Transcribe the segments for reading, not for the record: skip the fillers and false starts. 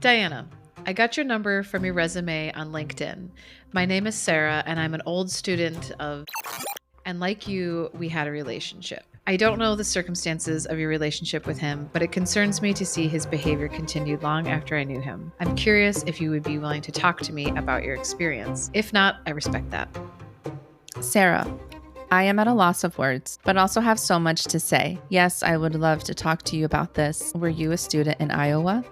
Diana, I got your number from your resume on LinkedIn. My name is Sarah, and I'm an old student of, and like you, we had a relationship. I don't know the circumstances of your relationship with him, but it concerns me to see his behavior continued long after I knew him. I'm curious if you would be willing to talk to me about your experience. If not, I respect that. Sarah, I am at a loss of words, but also have so much to say. Yes, I would love to talk to you about this. Were you a student in Iowa?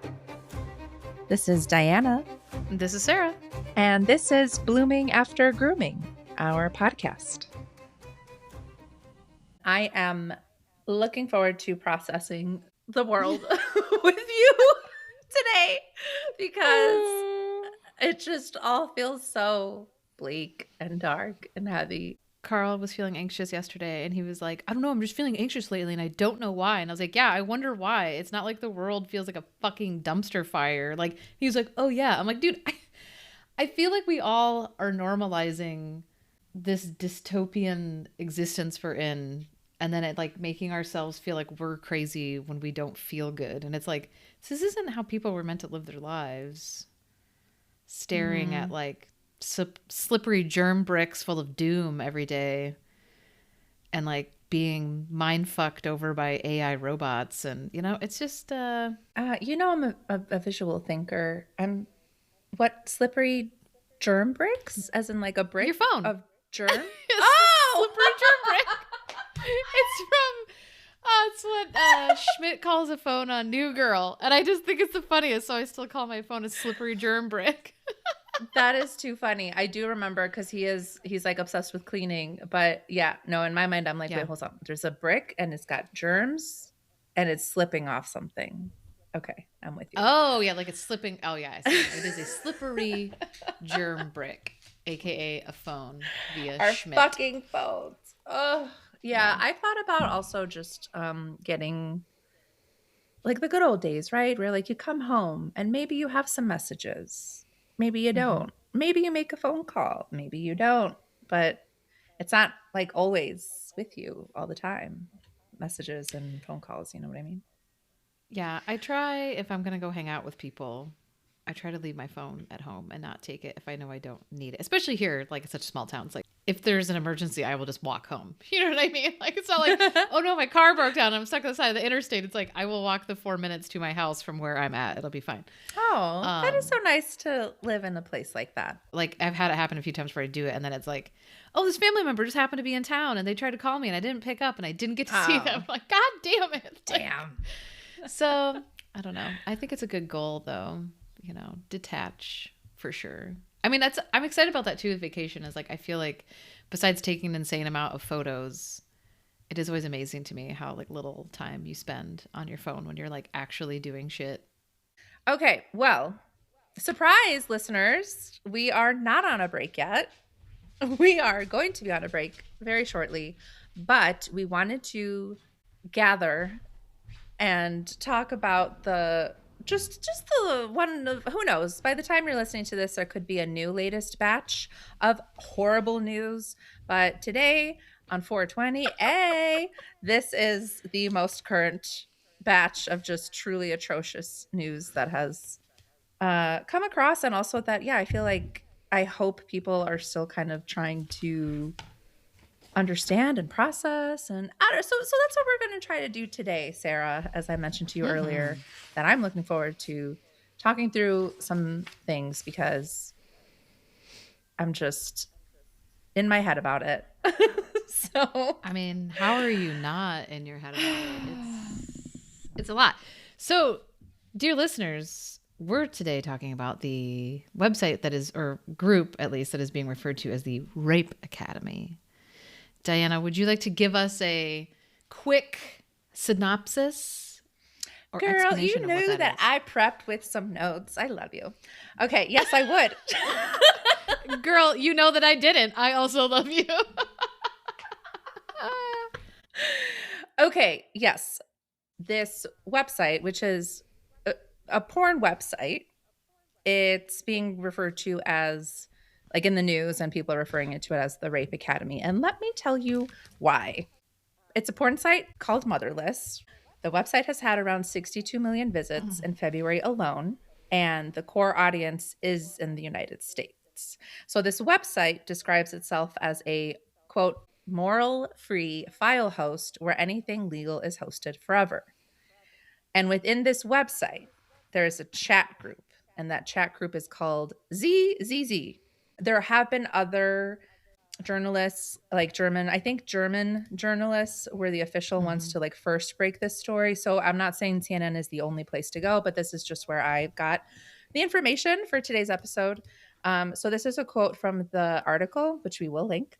This is Diana. This is Sarah. And this is Blooming After Grooming, our podcast. I am looking forward to processing the world with you today because it just all feels so bleak and dark and heavy. Carl was feeling anxious yesterday and he was like, I don't know, I'm just feeling anxious lately and I don't know why. And I was like, yeah, I wonder why. It's not like the world feels like a fucking dumpster fire. Like, he was like, oh yeah. I'm like, dude, I feel like we all are normalizing this dystopian existence we're in, and then it like making ourselves feel like we're crazy when we don't feel good. And it's like, this isn't how people were meant to live their lives. Staring at like slippery germ bricks full of doom every day, and like being mind fucked over by AI robots. And you know, it's just I'm a visual thinker. What slippery germ bricks, as in like a brick, your phone of germ. Slippery germ brick. It's what Schmidt calls a phone on New Girl, and I just think it's the funniest, so I still call my phone a slippery germ brick. That is too funny. I do remember because he's like obsessed with cleaning. But yeah, no, in my mind, I'm like, wait, hold on. There's a brick and it's got germs and it's slipping off something. Okay, I'm with you. Oh, yeah, like it's slipping. Oh, yeah, I see. It is a slippery germ brick, aka a phone via Our Schmidt. fucking phones. Oh, yeah. I thought about also just getting like the good old days, right? Where like you come home and maybe you have some messages. Maybe you don't. Maybe you make a phone call. Maybe you don't. But it's not like always with you all the time. Messages and phone calls, you know what I mean? Yeah, I try, if I'm going to go hang out with people, I try to leave my phone at home and not take it if I know I don't need it. Especially here, like it's such a small town. It's like, if there's an emergency, I will just walk home. You know what I mean? Like, it's not like, oh no, my car broke down, I'm stuck on the side of the interstate. It's like, I will walk the 4 minutes to my house from where I'm at. It'll be fine. Oh, that is so nice to live in a place like that. Like, I've had it happen a few times where I do it, and then it's like, oh, this family member just happened to be in town, and they tried to call me, and I didn't pick up, and I didn't get to see them. I'm like, God damn it. Damn. So, I don't know. I think it's a good goal, though. You know, detach for sure. I mean, I'm excited about that too with vacation. Is like, I feel like besides taking an insane amount of photos, it is always amazing to me how like little time you spend on your phone when you're like actually doing shit. Okay, well, surprise listeners, we are not on a break yet. We are going to be on a break very shortly, but we wanted to gather and talk about the one of, who knows, by the time you're listening to this, there could be a new latest batch of horrible news. But today on 420, this is the most current batch of just truly atrocious news that has come across. And also that, yeah, I feel like, I hope people are still kind of trying to understand and process, and so that's what we're going to try to do today, Sarah, as I mentioned to you earlier, that I'm looking forward to talking through some things because I'm just in my head about it. So I mean, how are you not in your head about it? It's a lot. So, dear listeners, we're today talking about the website that is, or group at least, that is being referred to as the Rape Academy. Diana, would you like to give us a quick synopsis? Or girl, you knew that I prepped with some notes. I love you. Okay, yes, I would. Girl, you know that I didn't. I also love you. Okay, yes. This website, which is a porn website, it's being referred to as, like in the news, and people are referring to it as the Rape Academy. And let me tell you why. It's a porn site called Motherless. The website has had around 62 million visits in February alone. and the core audience is in the United States. So this website describes itself as a quote, moral free file host where anything legal is hosted forever. And within this website, there is a chat group, and that chat group is called ZZZ. There have been other journalists, like German journalists were the official ones to like first break this story. So I'm not saying CNN is the only place to go, but this is just where I got the information for today's episode. So this is a quote from the article, which we will link.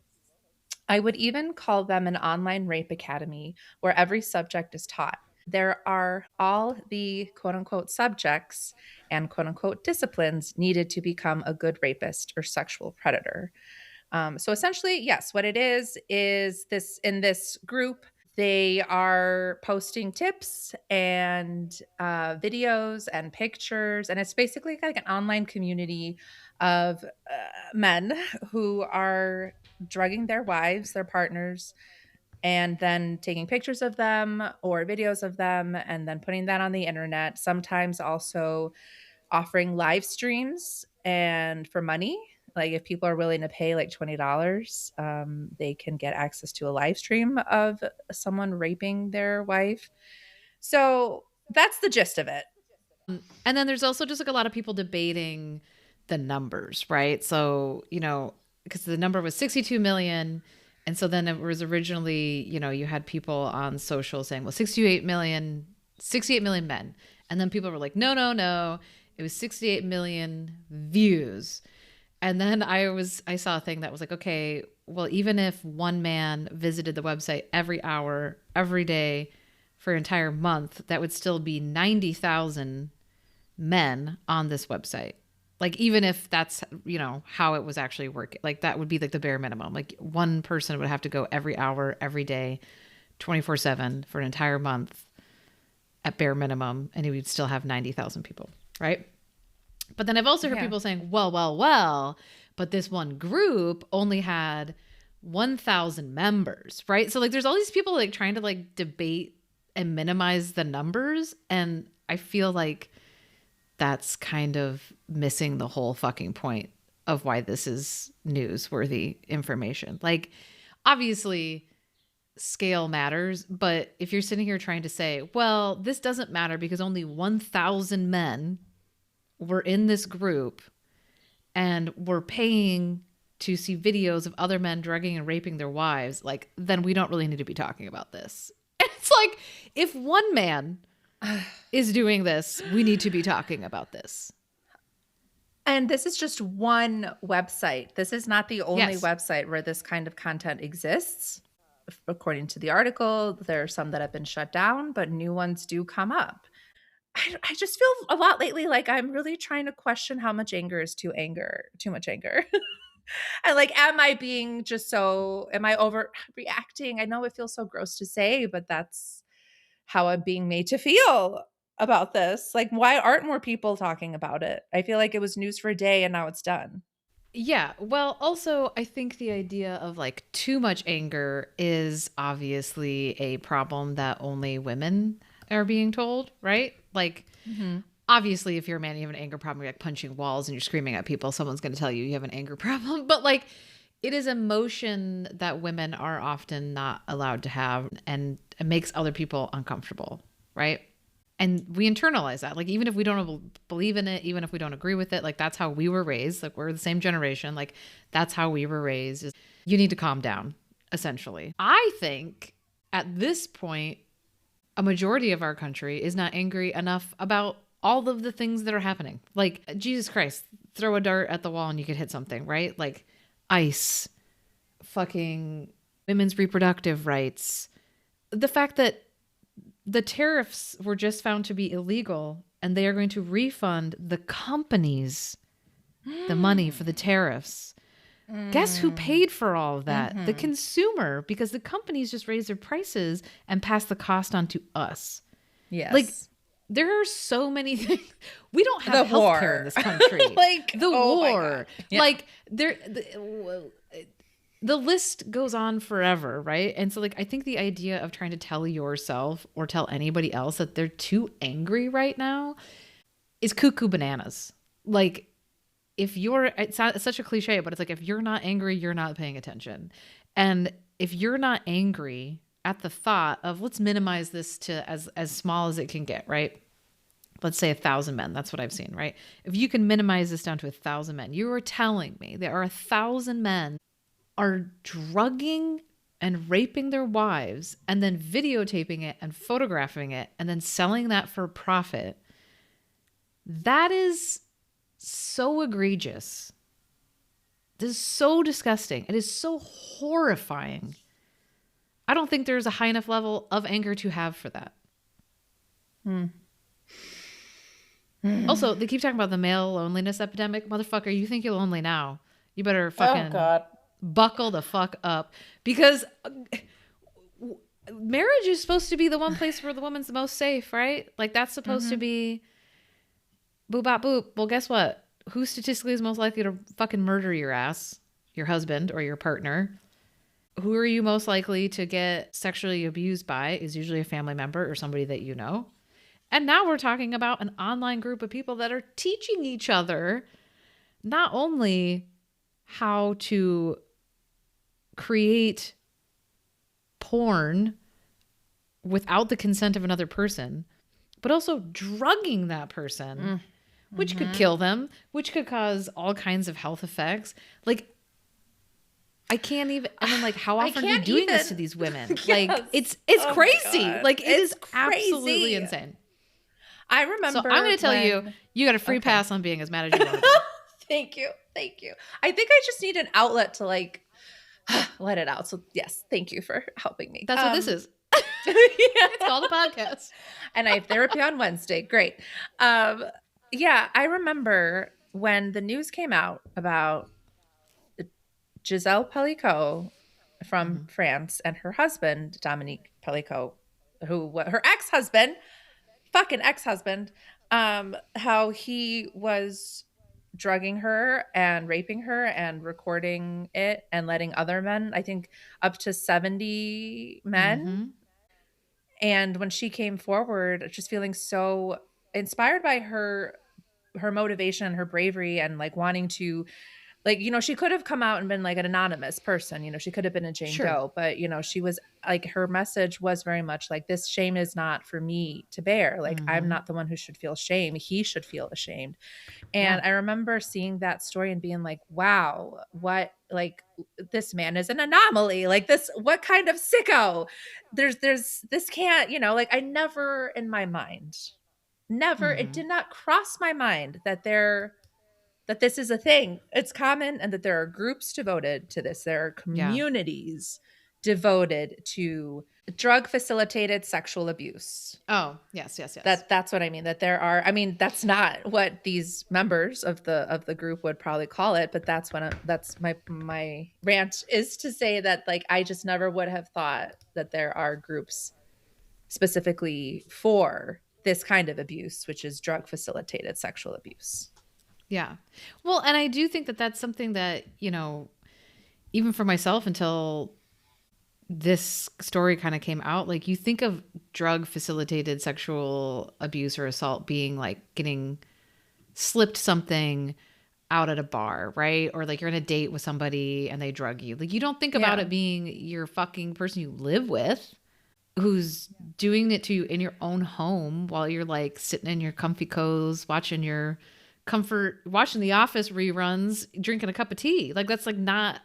I would even call them an online rape academy where every subject is taught. There are all the quote unquote subjects and quote unquote disciplines needed to become a good rapist or sexual predator. So essentially, yes, what it is this in this group, they are posting tips and videos and pictures. And it's basically like an online community of men who are drugging their wives, their partners, and then taking pictures of them or videos of them and then putting that on the internet. Sometimes also offering live streams and for money. Like if people are willing to pay like $20, they can get access to a live stream of someone raping their wife. So that's the gist of it. And then there's also just like a lot of people debating the numbers, right? So, you know, because the number was 62 million. And so then it was originally, you know, you had people on social saying, well, 68 million men. And then people were like, no, it was 68 million views. And then I saw a thing that was like, okay, well, even if one man visited the website every hour, every day for an entire month, that would still be 90,000 men on this website. Like, even if that's, you know, how it was actually working, like that would be like the bare minimum. Like one person would have to go every hour, every day, 24/7 for an entire month at bare minimum. And he would still have 90,000 people. Right. But then I've also heard people saying, well, but this one group only had 1,000 members. Right. So like, there's all these people like trying to like debate and minimize the numbers. And I feel like that's kind of missing the whole fucking point of why this is newsworthy information. Like, obviously scale matters, but if you're sitting here trying to say, well, this doesn't matter because only 1,000 men were in this group and were paying to see videos of other men drugging and raping their wives, like, then we don't really need to be talking about this. And it's like, if one man is doing this, we need to be talking about this. And this is just one website. This is not the only website where this kind of content exists. According to the article, there are some that have been shut down, but new ones do come up. I just feel a lot lately like I'm really trying to question how much anger is too much anger. And like, am I overreacting? I know it feels so gross to say, but that's how I'm being made to feel about this. Like, why aren't more people talking about it? I feel like it was news for a day and now it's done. Yeah. Well, also, I think the idea of like too much anger is obviously a problem that only women are being told, right? Like, obviously, if you're a man, you have an anger problem, you're like punching walls and you're screaming at people, someone's going to tell you have an anger problem. But like, it is emotion that women are often not allowed to have, and it makes other people uncomfortable, right? And we internalize that. Like, even if we don't believe in it, even if we don't agree with it, like that's how we were raised. Like, we're the same generation. Like, that's how we were raised. Is you need to calm down, essentially. I think at this point, a majority of our country is not angry enough about all of the things that are happening. Like, Jesus Christ, throw a dart at the wall and you could hit something, right? Like ICE, fucking women's reproductive rights. The fact that the tariffs were just found to be illegal and they are going to refund the companies the money for the tariffs. Guess who paid for all of that? The consumer, because the companies just raised their prices and passed the cost on to us. Yes. Like, there are so many things. We don't have healthcare in this country. Like the war. Yeah. Like, the list goes on forever, right? And so, like, I think the idea of trying to tell yourself or tell anybody else that they're too angry right now is cuckoo bananas. Like, if you're, it's such a cliche, but it's like, if you're not angry, you're not paying attention. And if you're not angry at the thought of, let's minimize this to as small as it can get, right? Let's say 1,000 men. That's what I've seen, right? If you can minimize this down to 1,000 men, you are telling me there are 1,000 men are drugging and raping their wives and then videotaping it and photographing it and then selling that for profit. That is so egregious. This is so disgusting. It is so horrifying. I don't think there's a high enough level of anger to have for that. Also, they keep talking about the male loneliness epidemic. Motherfucker, you think you're lonely now. You better fucking buckle the fuck up. Because marriage is supposed to be the one place where the woman's the most safe, right? Like, that's supposed to be boop, bop, boop. Well, guess what? Who statistically is most likely to fucking murder your ass? Your husband or your partner. Who are you most likely to get sexually abused by is usually a family member or somebody that you know. And now we're talking about an online group of people that are teaching each other not only how to create porn without the consent of another person, but also drugging that person, which could kill them, which could cause all kinds of health effects. Like, I can't even, and then, like, how often are you doing this to these women? Yes. Like, it's crazy. Like, it is absolutely insane. I remember. So I'm going to tell you, you got a free pass on being as mad as you want to be. Thank you. Thank you. I think I just need an outlet to, like, let it out. So yes, thank you for helping me. That's what this is. It's called a podcast. And I have therapy on Wednesday. Great. Yeah, I remember when the news came out about Giselle Pellicot from France and her husband, Dominique Pellicot, her fucking ex-husband, how he was drugging her and raping her and recording it and letting other men, I think up to 70 men. And when she came forward, just feeling so inspired by her motivation, her bravery, and like wanting to, like, you know, she could have come out and been like an anonymous person, you know, she could have been a Jane Doe, but, you know, she was like, her message was very much like, this shame is not for me to bear. Like, I'm not the one who should feel shame. He should feel ashamed. And I remember seeing that story and being like, wow, what, like, this man is an anomaly. Like, this, what kind of sicko? There's this can't, you know, like, I never in my mind, it did not cross my mind that this is a thing. It's common, and that there are groups devoted to this. There are communities devoted to drug facilitated sexual abuse. Oh, yes. That's what I mean. That there are, I mean, that's not what these members of the group would probably call it, but that's my rant is to say that, like, I just never would have thought that there are groups specifically for this kind of abuse, which is drug facilitated sexual abuse. Yeah. Well, and I do think that that's something that, you know, even for myself, until this story kind of came out, like, you think of drug facilitated sexual abuse or assault being like getting slipped something out at a bar, right? Or like you're on a date with somebody and they drug you. Like, you don't think about it being your fucking person you live with who's doing it to you in your own home while you're like sitting in your comfy coats, watching The Office reruns, drinking a cup of tea. Like, that's like not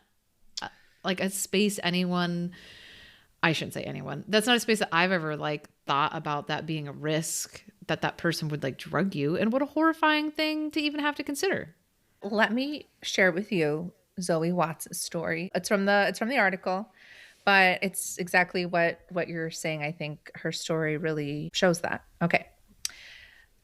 like a space I shouldn't say anyone. That's not a space that I've ever like thought about that being a risk that person would like drug you. And what a horrifying thing to even have to consider. Let me share with you Zoe Watts' story. It's from the article, but it's exactly what you're saying. I think her story really shows that. Okay.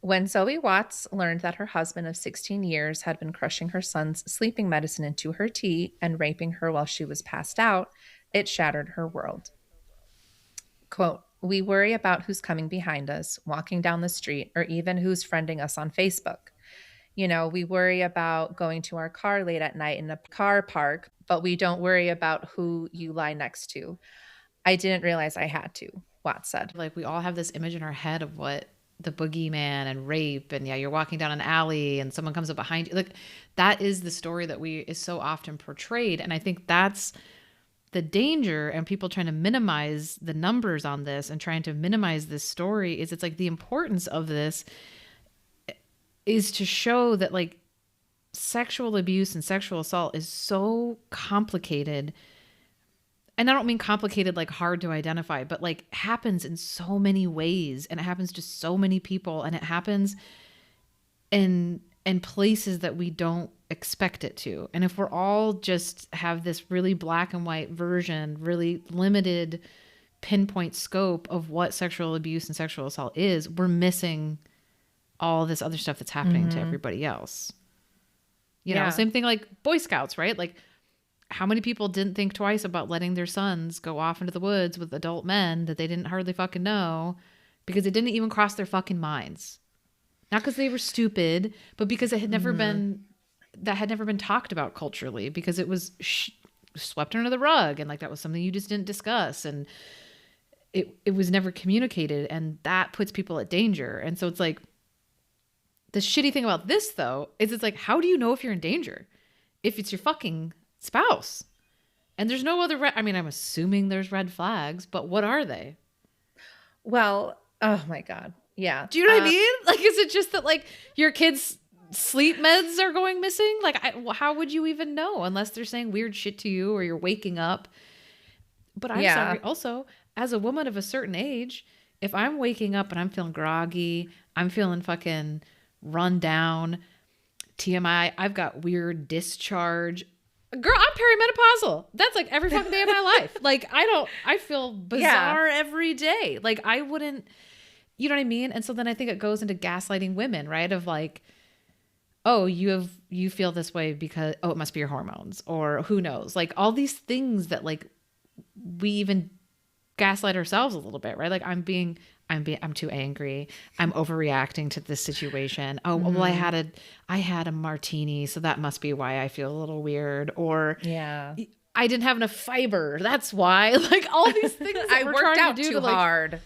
When Zoe Watts learned that her husband of 16 years had been crushing her son's sleeping medicine into her tea and raping her while she was passed out, it shattered her world. Quote, "We worry about who's coming behind us, walking down the street, or even who's friending us on Facebook. You know, we worry about going to our car late at night in a car park, but we don't worry about who you lie next to. I didn't realize I had to," Watts said. Like, we all have this image in our head of what the boogeyman and rape, and yeah, you're walking down an alley and someone comes up behind you. Like that is the story that is so often portrayed. And I think that's the danger, and people trying to minimize the numbers on this and trying to minimize this story is it's like the importance of this is to show that like sexual abuse and sexual assault is so complicated. And I don't mean complicated, like hard to identify, but like happens in so many ways, and it happens to so many people, and it happens in places that we don't expect it to. And if we're all just have this really black and white version, really limited pinpoint scope of what sexual abuse and sexual assault is, we're missing all this other stuff that's happening to everybody else. You know, same thing like Boy Scouts, right? Like how many people didn't think twice about letting their sons go off into the woods with adult men that they didn't hardly fucking know because it didn't even cross their fucking minds. Not because they were stupid, but because it had never been, that had never been talked about culturally, because it was swept under the rug, and like that was something you just didn't discuss, and it was never communicated, and that puts people at danger. And so it's like, the shitty thing about this though is it's like, how do you know if you're in danger if it's your fucking spouse? And there's no other I mean, I'm assuming there's red flags, but what are they? Well, oh my God. Yeah. Do you know what I mean? Like, is it just that like your kids' sleep meds are going missing? Like, how would you even know unless they're saying weird shit to you or you're waking up? But I'm sorry. Also, as a woman of a certain age, if I'm waking up and I'm feeling groggy, I'm feeling fucking run down, TMI, I've got weird discharge. Girl, I'm perimenopausal. That's like every fucking day of my life. Like, I feel bizarre every day. Like, I wouldn't, you know what I mean? And so then I think it goes into gaslighting women, right? Of like, oh, you feel this way because, oh, it must be your hormones, or who knows? Like all these things that like we even gaslight ourselves a little bit, right? Like I'm too angry. I'm overreacting to this situation. Oh, well, I had a martini, so that must be why I feel a little weird. Or I didn't have enough fiber. That's why. Like all these things that I we're worked trying out to do too to, like, hard.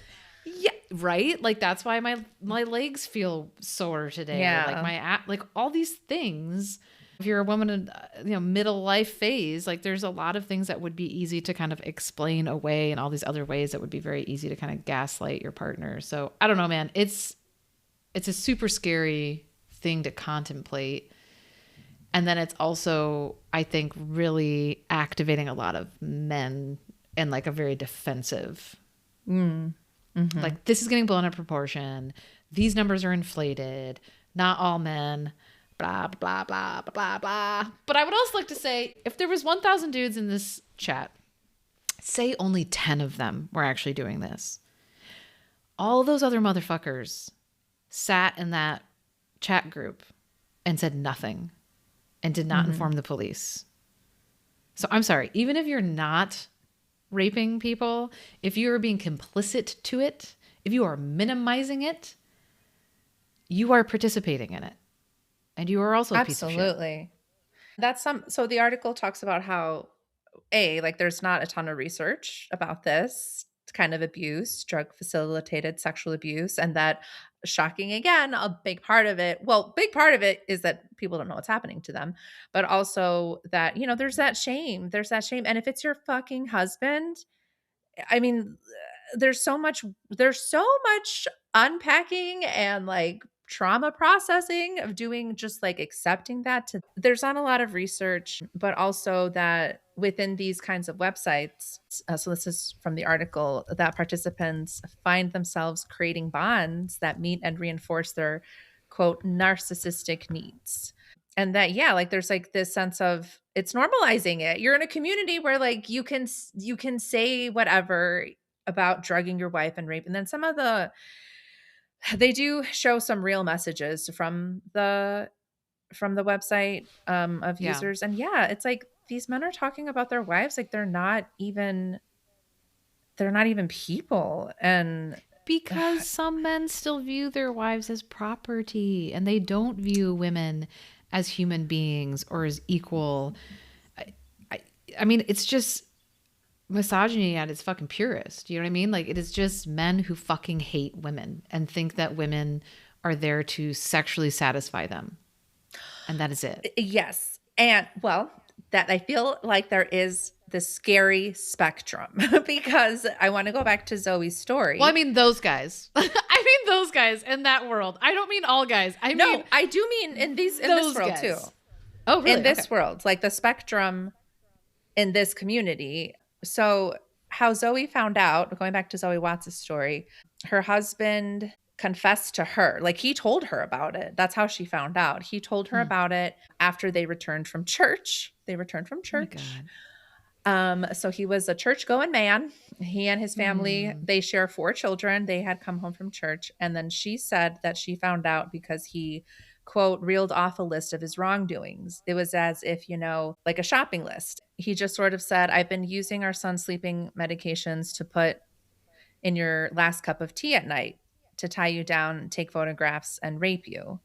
Yeah, right. Like that's why my legs feel sore today. Yeah, like like all these things. If you're a woman in middle life phase, like there's a lot of things that would be easy to kind of explain away, and all these other ways that would be very easy to kind of gaslight your partner. So I don't know, man. It's a super scary thing to contemplate. And then it's also, I think, really activating a lot of men in like a very defensive. Like this is getting blown out of proportion. These numbers are inflated. Not all men. Blah, blah, blah, blah, blah, blah. But I would also like to say, if there was 1,000 dudes in this chat, say only 10 of them were actually doing this. All those other motherfuckers sat in that chat group and said nothing and did not inform the police. So I'm sorry, even if you're not raping people, if you are being complicit to it, if you are minimizing it, you are participating in it. And you are also a piece of shit. Absolutely. So the article talks about how like there's not a ton of research about this kind of abuse, drug facilitated sexual abuse, and that, shocking again, a big part of it is that people don't know what's happening to them, but also that, there's that shame. And if it's your fucking husband, I mean, there's so much unpacking and like trauma processing of doing, just like accepting that. There's not a lot of research, but also that within these kinds of websites, so this is from the article, that participants find themselves creating bonds that meet and reinforce their, quote, narcissistic needs. And that, like there's like this sense of, it's normalizing it. You're in a community where like you can say whatever about drugging your wife and rape. And then they do show some real messages from the website of users. And it's like these men are talking about their wives like they're not even people. And because some men still view their wives as property, and they don't view women as human beings or as equal. I mean, it's just misogyny at its fucking purest. You know what I mean? Like, it is just men who fucking hate women and think that women are there to sexually satisfy them. And that is it. Yes. And well, that I feel like there is this scary spectrum because I want to go back to Zoe's story. Well, I mean, those guys. I mean, those guys in that world. I don't mean all guys. I mean, I do mean in this world guys. too. Oh, really? In this world, like the spectrum in this community. So how Zoe found out, going back to Zoe Watts' story, her husband confessed to her. Like, he told her about it. That's how she found out. He told her about it after they returned from church. They returned from church. Oh my God. So he was a church-going man. He and his family, they share 4 children. They had come home from church. And then she said that she found out because he, quote, reeled off a list of his wrongdoings. It was as if, you know, like a shopping list. He just sort of said, I've been using our son's sleeping medications to put in your last cup of tea at night to tie you down, take photographs, and rape you.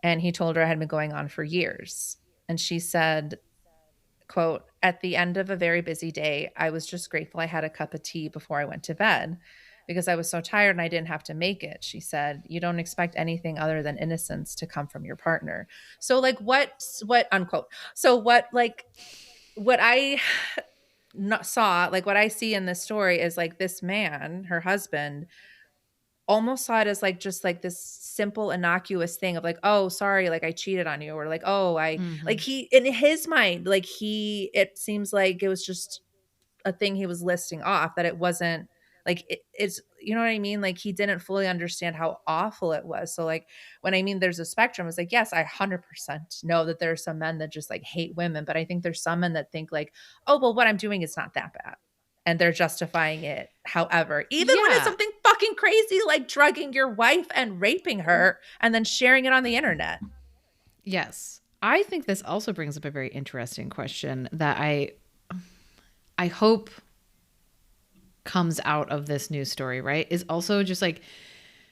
And he told her it had been going on for years. And she said, quote, at the end of a very busy day, I was just grateful I had a cup of tea before I went to bed because I was so tired and I didn't have to make it. She said, you don't expect anything other than innocence to come from your partner. So like what unquote. So what I saw, like what I see in this story is like this man, her husband, almost saw it as like just like this simple innocuous thing of like, oh, sorry, like I cheated on you, or like, oh, like he, in his mind, like it seems like it was just a thing he was listing off, that it wasn't like it's, you know what I mean? Like he didn't fully understand how awful it was. So like when I mean there's a spectrum, it's like, yes, I 100% know that there are some men that just like hate women, but I think there's some men that think like, oh, well, what I'm doing is not that bad. And they're justifying it. However, even when it's something fucking crazy like drugging your wife and raping her and then sharing it on the internet. Yes. I think this also brings up a very interesting question that I hope comes out of this news story, right? Is also just like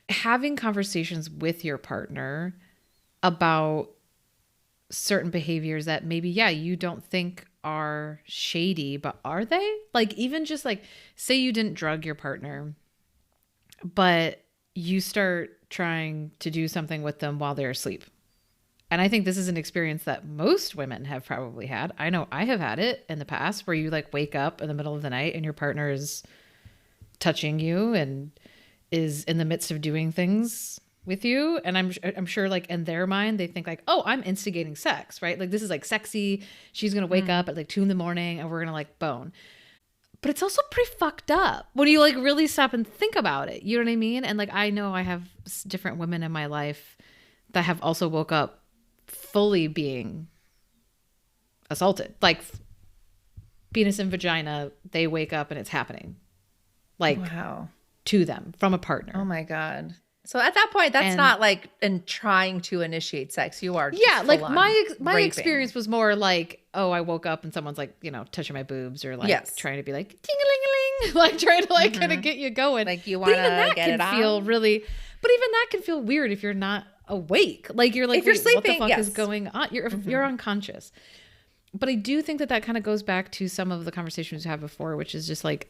having conversations with your partner about certain behaviors that maybe, you don't think are shady, but are they? Like, even just like, say you didn't drug your partner, but you start trying to do something with them while they're asleep. And I think this is an experience that most women have probably had. I know I have had it in the past where you like wake up in the middle of the night and your partner is touching you and is in the midst of doing things with you. And I'm sure like in their mind, they think like, oh, I'm instigating sex, right? Like this is like sexy. She's going to wake up at like 2 a.m. and we're going to like bone. But it's also pretty fucked up when you like really stop and think about it. You know what I mean? And like, I know I have different women in my life that have also woke up fully being assaulted, like penis and vagina. They wake up and it's happening like to them from a partner. Oh my God. So at that point, that's not like in trying to initiate sex. You are like my experience was more like, oh, I woke up and someone's like, you know, touching my boobs or like trying to be like ting-a-ling-a-ling, like trying to like kind of get you going. Like you want to get it on. But even that can feel weird if you're not awake. Like you're like, if you're sleeping, what the fuck is going on? You're unconscious. But I do think that kind of goes back to some of the conversations we had before, which is just like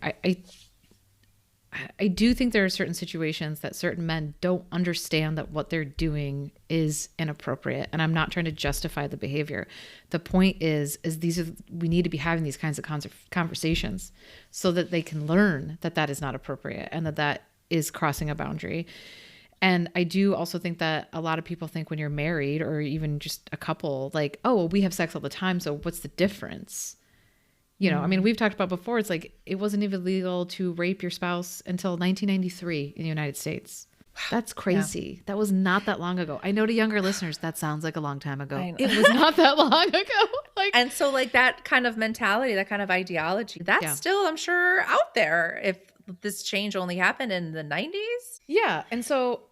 I do think there are certain situations that certain men don't understand that what they're doing is inappropriate. And I'm not trying to justify the behavior. The point is we need to be having these kinds of conversations so that they can learn that that is not appropriate and that is crossing a boundary. And I do also think that a lot of people think when you're married or even just a couple, like, oh, well, we have sex all the time, so what's the difference? You know, I mean, we've talked about before, it's like it wasn't even legal to rape your spouse until 1993 in the United States. That's crazy. Yeah. That was not that long ago. I know to younger listeners, that sounds like a long time ago. It was not that long ago. And so like that kind of mentality, that kind of ideology, that's still, I'm sure, out there if this change only happened in the 90s. Yeah. And so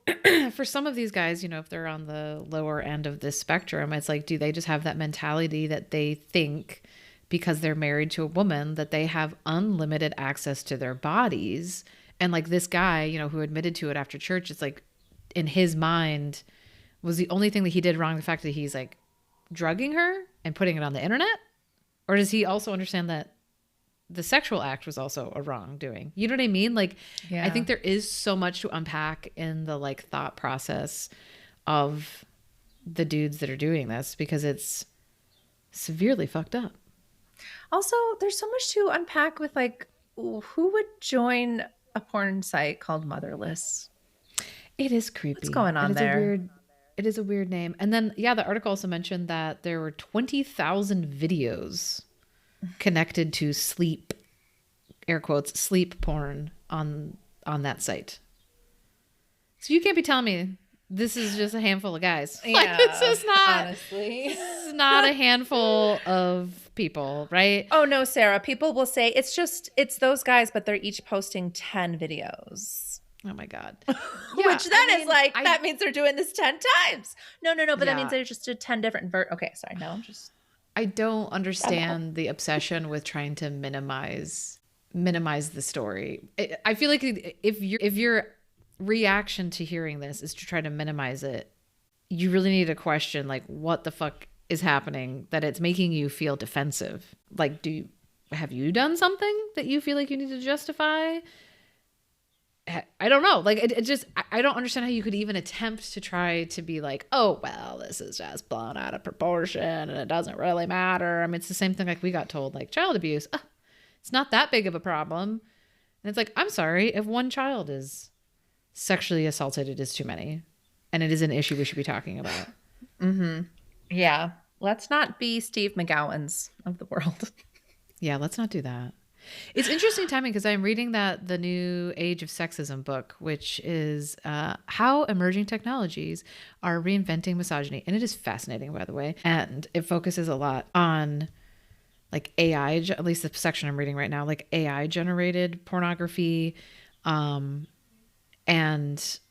for some of these guys, you know, if they're on the lower end of this spectrum, it's like, do they just have that mentality that they think because they're married to a woman that they have unlimited access to their bodies? And like this guy, you know, who admitted to it after church, it's like in his mind was the only thing that he did wrong the fact that he's like drugging her and putting it on the internet? Or does he also understand that the sexual act was also a wrongdoing. You know what I mean? Like, I think there is so much to unpack in the like thought process of the dudes that are doing this, because it's severely fucked up. Also, there's so much to unpack with like, who would join a porn site called Motherless? It is creepy. What's going on there? It is a weird name. And then, yeah, the article also mentioned that there were 20,000 videos connected to sleep, air quotes, sleep porn on that site. So you can't be telling me this is just a handful of guys. Yeah, like, this is not, honestly. This is not a handful of people, right? Oh no, Sarah. People will say it's those guys, but they're each posting 10 videos. Oh my God. Which then is like, that means they're doing this 10 times. No, but that means they just did 10 different okay, sorry. No, I'm just. I don't understand the obsession with trying to minimize the story. I feel like if your reaction to hearing this is to try to minimize it, you really need to question like what the fuck is happening that it's making you feel defensive. Like, have you done something that you feel like you need to justify? I don't know. Like, it just, I don't understand how you could even attempt to try to be like, oh, well, this is just blown out of proportion and it doesn't really matter. I mean, it's the same thing like we got told, like child abuse. It's not that big of a problem. And it's like, I'm sorry, if one child is sexually assaulted, it is too many. And it is an issue we should be talking about. Mm-hmm. Yeah. Let's not be Steve McGowan's of the world. Yeah, let's not do that. It's interesting timing because I'm reading the new Age of Sexism book, which is how emerging technologies are reinventing misogyny. And it is fascinating, by the way. And it focuses a lot on like AI, at least the section I'm reading right now, like AI generated pornography and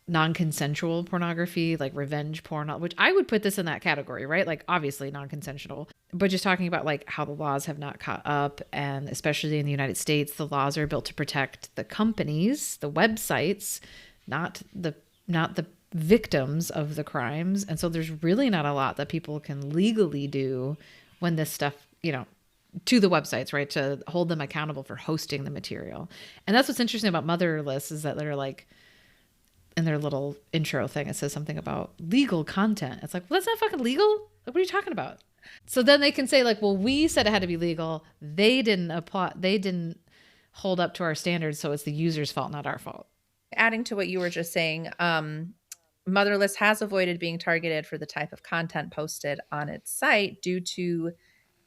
non-consensual pornography, like revenge porn, which I would put this in that category, right? Like obviously non-consensual, but just talking about like how the laws have not caught up. And especially in the United States, the laws are built to protect the companies, the websites, not the victims of the crimes. And so there's really not a lot that people can legally do when this stuff, to the websites, right? To hold them accountable for hosting the material. And that's what's interesting about Motherless is that they're like, in their little intro thing, it says something about legal content. It's like, well, that's not fucking legal. Like, what are you talking about? So then they can say like, well, we said it had to be legal. They didn't hold up to our standards. So it's the user's fault, not our fault. Adding to what you were just saying, Motherless has avoided being targeted for the type of content posted on its site due to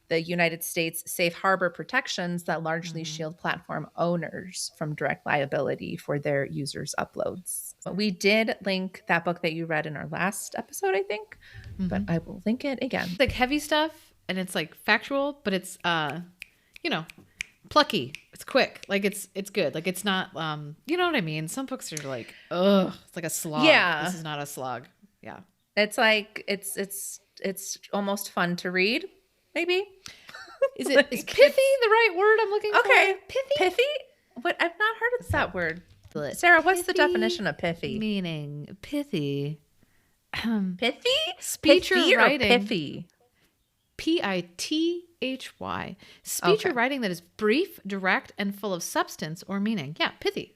the United States safe harbor protections that largely shield platform owners from direct liability for their users' uploads. We did link that book that you read in our last episode, I think, but I will link it again. It's like heavy stuff and it's like factual, but it's, plucky. It's quick. Like it's good. Like it's not, you know what I mean? Some books are like, ugh, it's like a slog. Yeah. This is not a slog. Yeah. It's like, it's almost fun to read. Maybe. Is pithy the right word I'm looking for? Okay. Pithy? What? I've not heard of that word. Sarah, what's the definition of pithy? Meaning pithy. Pithy? Speech pithy or writing. Pithy? Pithy. Speech or writing that is brief, direct, and full of substance or meaning. Yeah, pithy.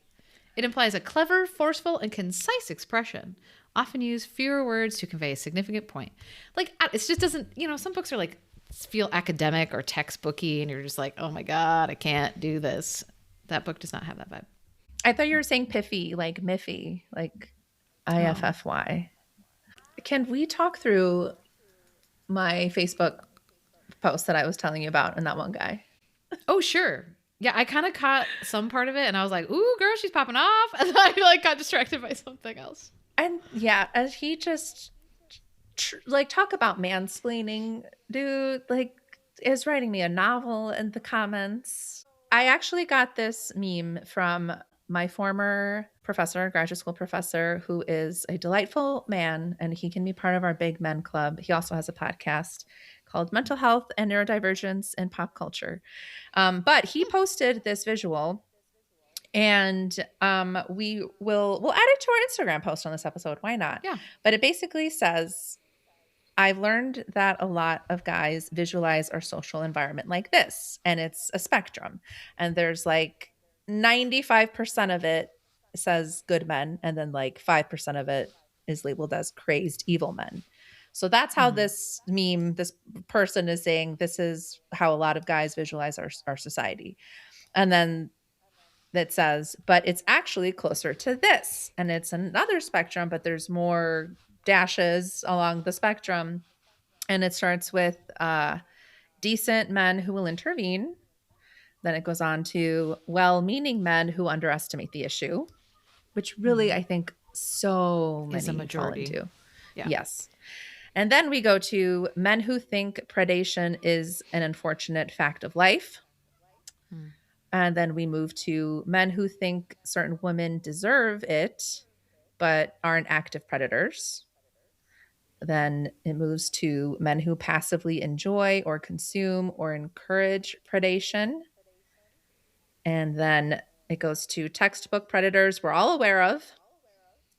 It implies a clever, forceful, and concise expression. Often use fewer words to convey a significant point. Like, it just doesn't, some books are like, feel academic or textbooky and you're just like, oh my God, I can't do this. That book does not have that vibe. I thought you were saying piffy, like miffy, like IFFY. Can we talk through my Facebook post that I was telling you about and that one guy? Oh, sure. Yeah, I kind of caught some part of it and I was like, ooh, girl, she's popping off. And then I like got distracted by something else. And yeah, as he just talk about mansplaining, dude, like is writing me a novel in the comments. I actually got this meme from my former professor, graduate school professor, who is a delightful man, and he can be part of our Big Men Club. He also has a podcast called Mental Health and Neurodivergence in Pop Culture. But he posted this visual, and we'll add it to our Instagram post on this episode. Why not? Yeah. But it basically says, I've learned that a lot of guys visualize our social environment like this, and it's a spectrum. And there's like 95% of it says good men, and then like 5% of it is labeled as crazed evil men. So that's how this meme, this person is saying this is how a lot of guys visualize our society. And then that says, but it's actually closer to this. And it's another spectrum, but there's more dashes along the spectrum. And it starts with decent men who will intervene. Then it goes on to well-meaning men who underestimate the issue, which really I think so Is a many fall majority. into. Yeah. Yes. And then we go to men who think predation is an unfortunate fact of life. And then we move to men who think certain women deserve it, but aren't active predators. Then it moves to men who passively enjoy or consume or encourage predation. And then it goes to textbook predators we're all aware of.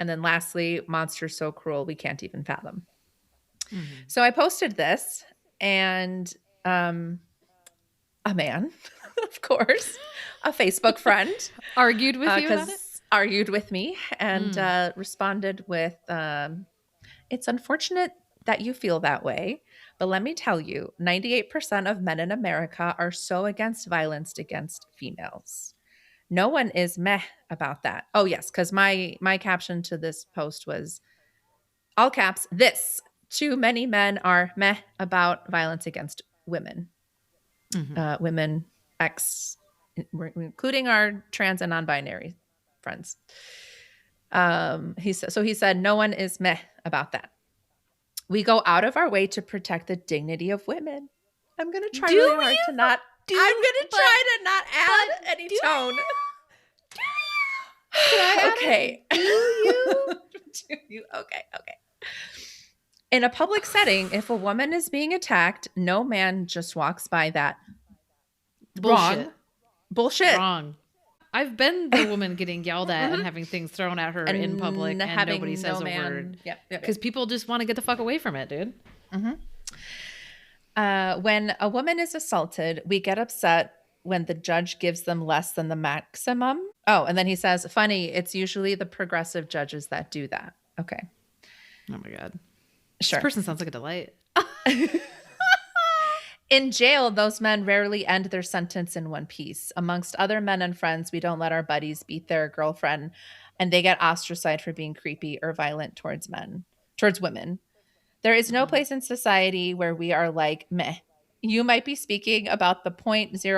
And then lastly, monsters so cruel we can't even fathom. So I posted this, and a man, of course, a Facebook friend, Argued with you about it? argued with me and responded with, it's unfortunate that you feel that way, but let me tell you, 98% of men in America are so against violence against females. No one is meh about that. Oh, yes, because my caption to this post was, all caps, this. Too many men are meh about violence against women. Women, including our trans and non-binary friends. He said, no one is meh about that. We go out of our way to protect the dignity of women. I'm going to try really hard to not. I'm going to try to not add any tone. Okay. Do you? Do you? Okay. In a public setting, if a woman is being attacked, no man just walks by that. Bullshit. Wrong. I've been the woman getting yelled at and having things thrown at her in public, and nobody says a word. Because people just want to get the fuck away from it, dude. When a woman is assaulted, we get upset when the judge gives them less than the maximum. Oh, and then he says, funny, it's usually the progressive judges that do that. Okay. Oh my God. Sure. This person sounds like a delight. In jail, those men rarely end their sentence in one piece. Amongst other men and friends, we don't let our buddies beat their girlfriend, and they get ostracized for being creepy or violent towards women. There is no place in society where we are like, meh. You might be speaking about the 0.01%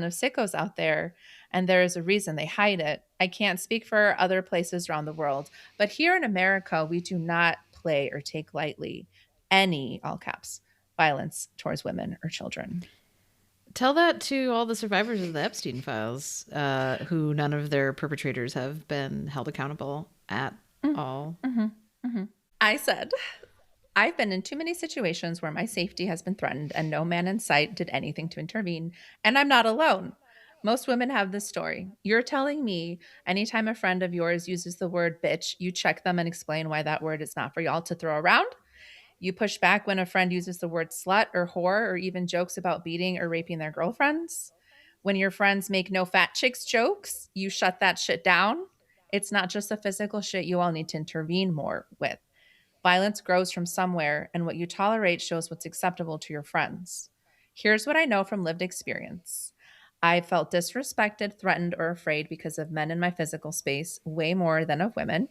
of sickos out there, and there is a reason they hide it. I can't speak for other places around the world, but here in America, we do not play or take lightly any, all caps, violence towards women or children. Tell that to all the survivors of the Epstein files, who none of their perpetrators have been held accountable at all. I said, I've been in too many situations where my safety has been threatened and no man in sight did anything to intervene. And I'm not alone. Most women have this story. You're telling me anytime a friend of yours uses the word bitch, you check them and explain why that word is not for y'all to throw around? You push back when a friend uses the word slut or whore or even jokes about beating or raping their girlfriends? When your friends make no fat chicks jokes, you shut that shit down? It's not just the physical shit you all need to intervene more with. Violence grows from somewhere, and what you tolerate shows what's acceptable to your friends. Here's what I know from lived experience. I felt disrespected, threatened, or afraid because of men in my physical space way more than of women.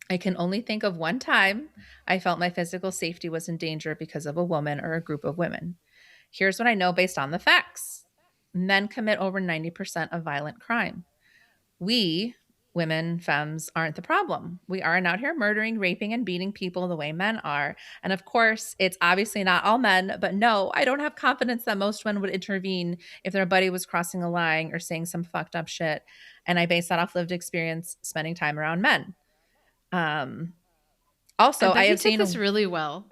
I can only think of one time I felt my physical safety was in danger because of a woman or a group of women. Here's what I know based on the facts. Men commit over 90% of violent crime. We, women, femmes, aren't the problem. We aren't out here murdering, raping, and beating people the way men are. And of course, it's obviously not all men, but no, I don't have confidence that most men would intervene if their buddy was crossing a line or saying some fucked up shit. And I base that off lived experience spending time around men. Also, I have seen this really well.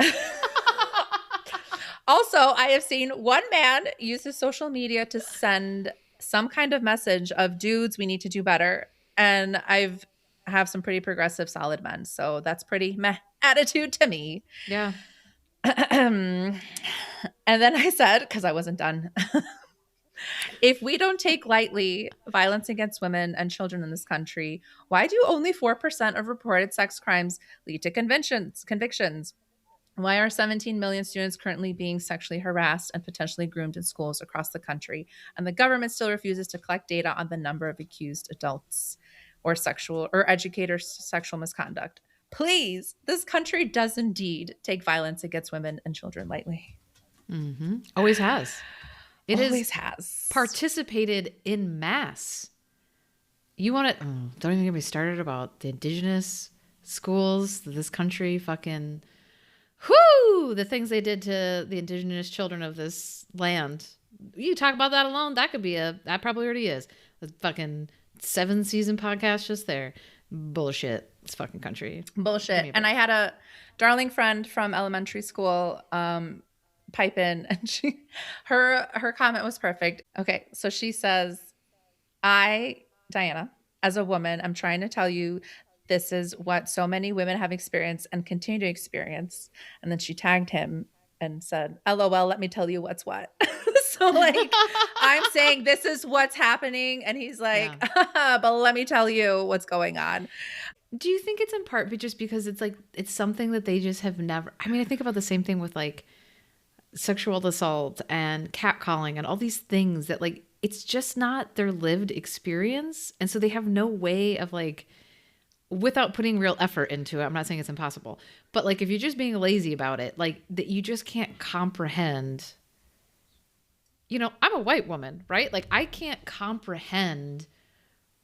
Also, I have seen one man use his social media to send some kind of message of dudes, we need to do better. And I've have some pretty progressive, solid men. So that's pretty meh attitude to me. Yeah. And then I said, because I wasn't done, if we don't take lightly violence against women and children in this country, why do only 4% of reported sex crimes lead to convictions? Why are 17 million students currently being sexually harassed and potentially groomed in schools across the country? And the government still refuses to collect data on the number of accused adults or educators sexual misconduct. Please, this country does indeed take violence against women and children lightly. Mm-hmm. Always has. It Always has has participated in mass. You want to, don't even get me started about the indigenous schools, this country fucking, the things they did to the indigenous children of this land. You talk about that alone, that probably already is. A fucking 7-season podcast just there. Bullshit. This fucking country. Bullshit. And I had a darling friend from elementary school, pipe in, and her comment was perfect. Okay, so she says, I, Diana, as a woman, I'm trying to tell you this is what so many women have experienced and continue to experience. And then she tagged him and said, LOL, let me tell you what's what. So like I'm saying this is what's happening, and he's like, but let me tell you what's going on. Do you think it's in part just because it's like it's something that they just have never, I mean, I think about the same thing with like sexual assault and catcalling and all these things that like it's just not their lived experience, and so they have no way of like, without putting real effort into it, I'm not saying it's impossible, but like if you're just being lazy about it, like that you just can't comprehend. You know, I'm a white woman, right? Like I can't comprehend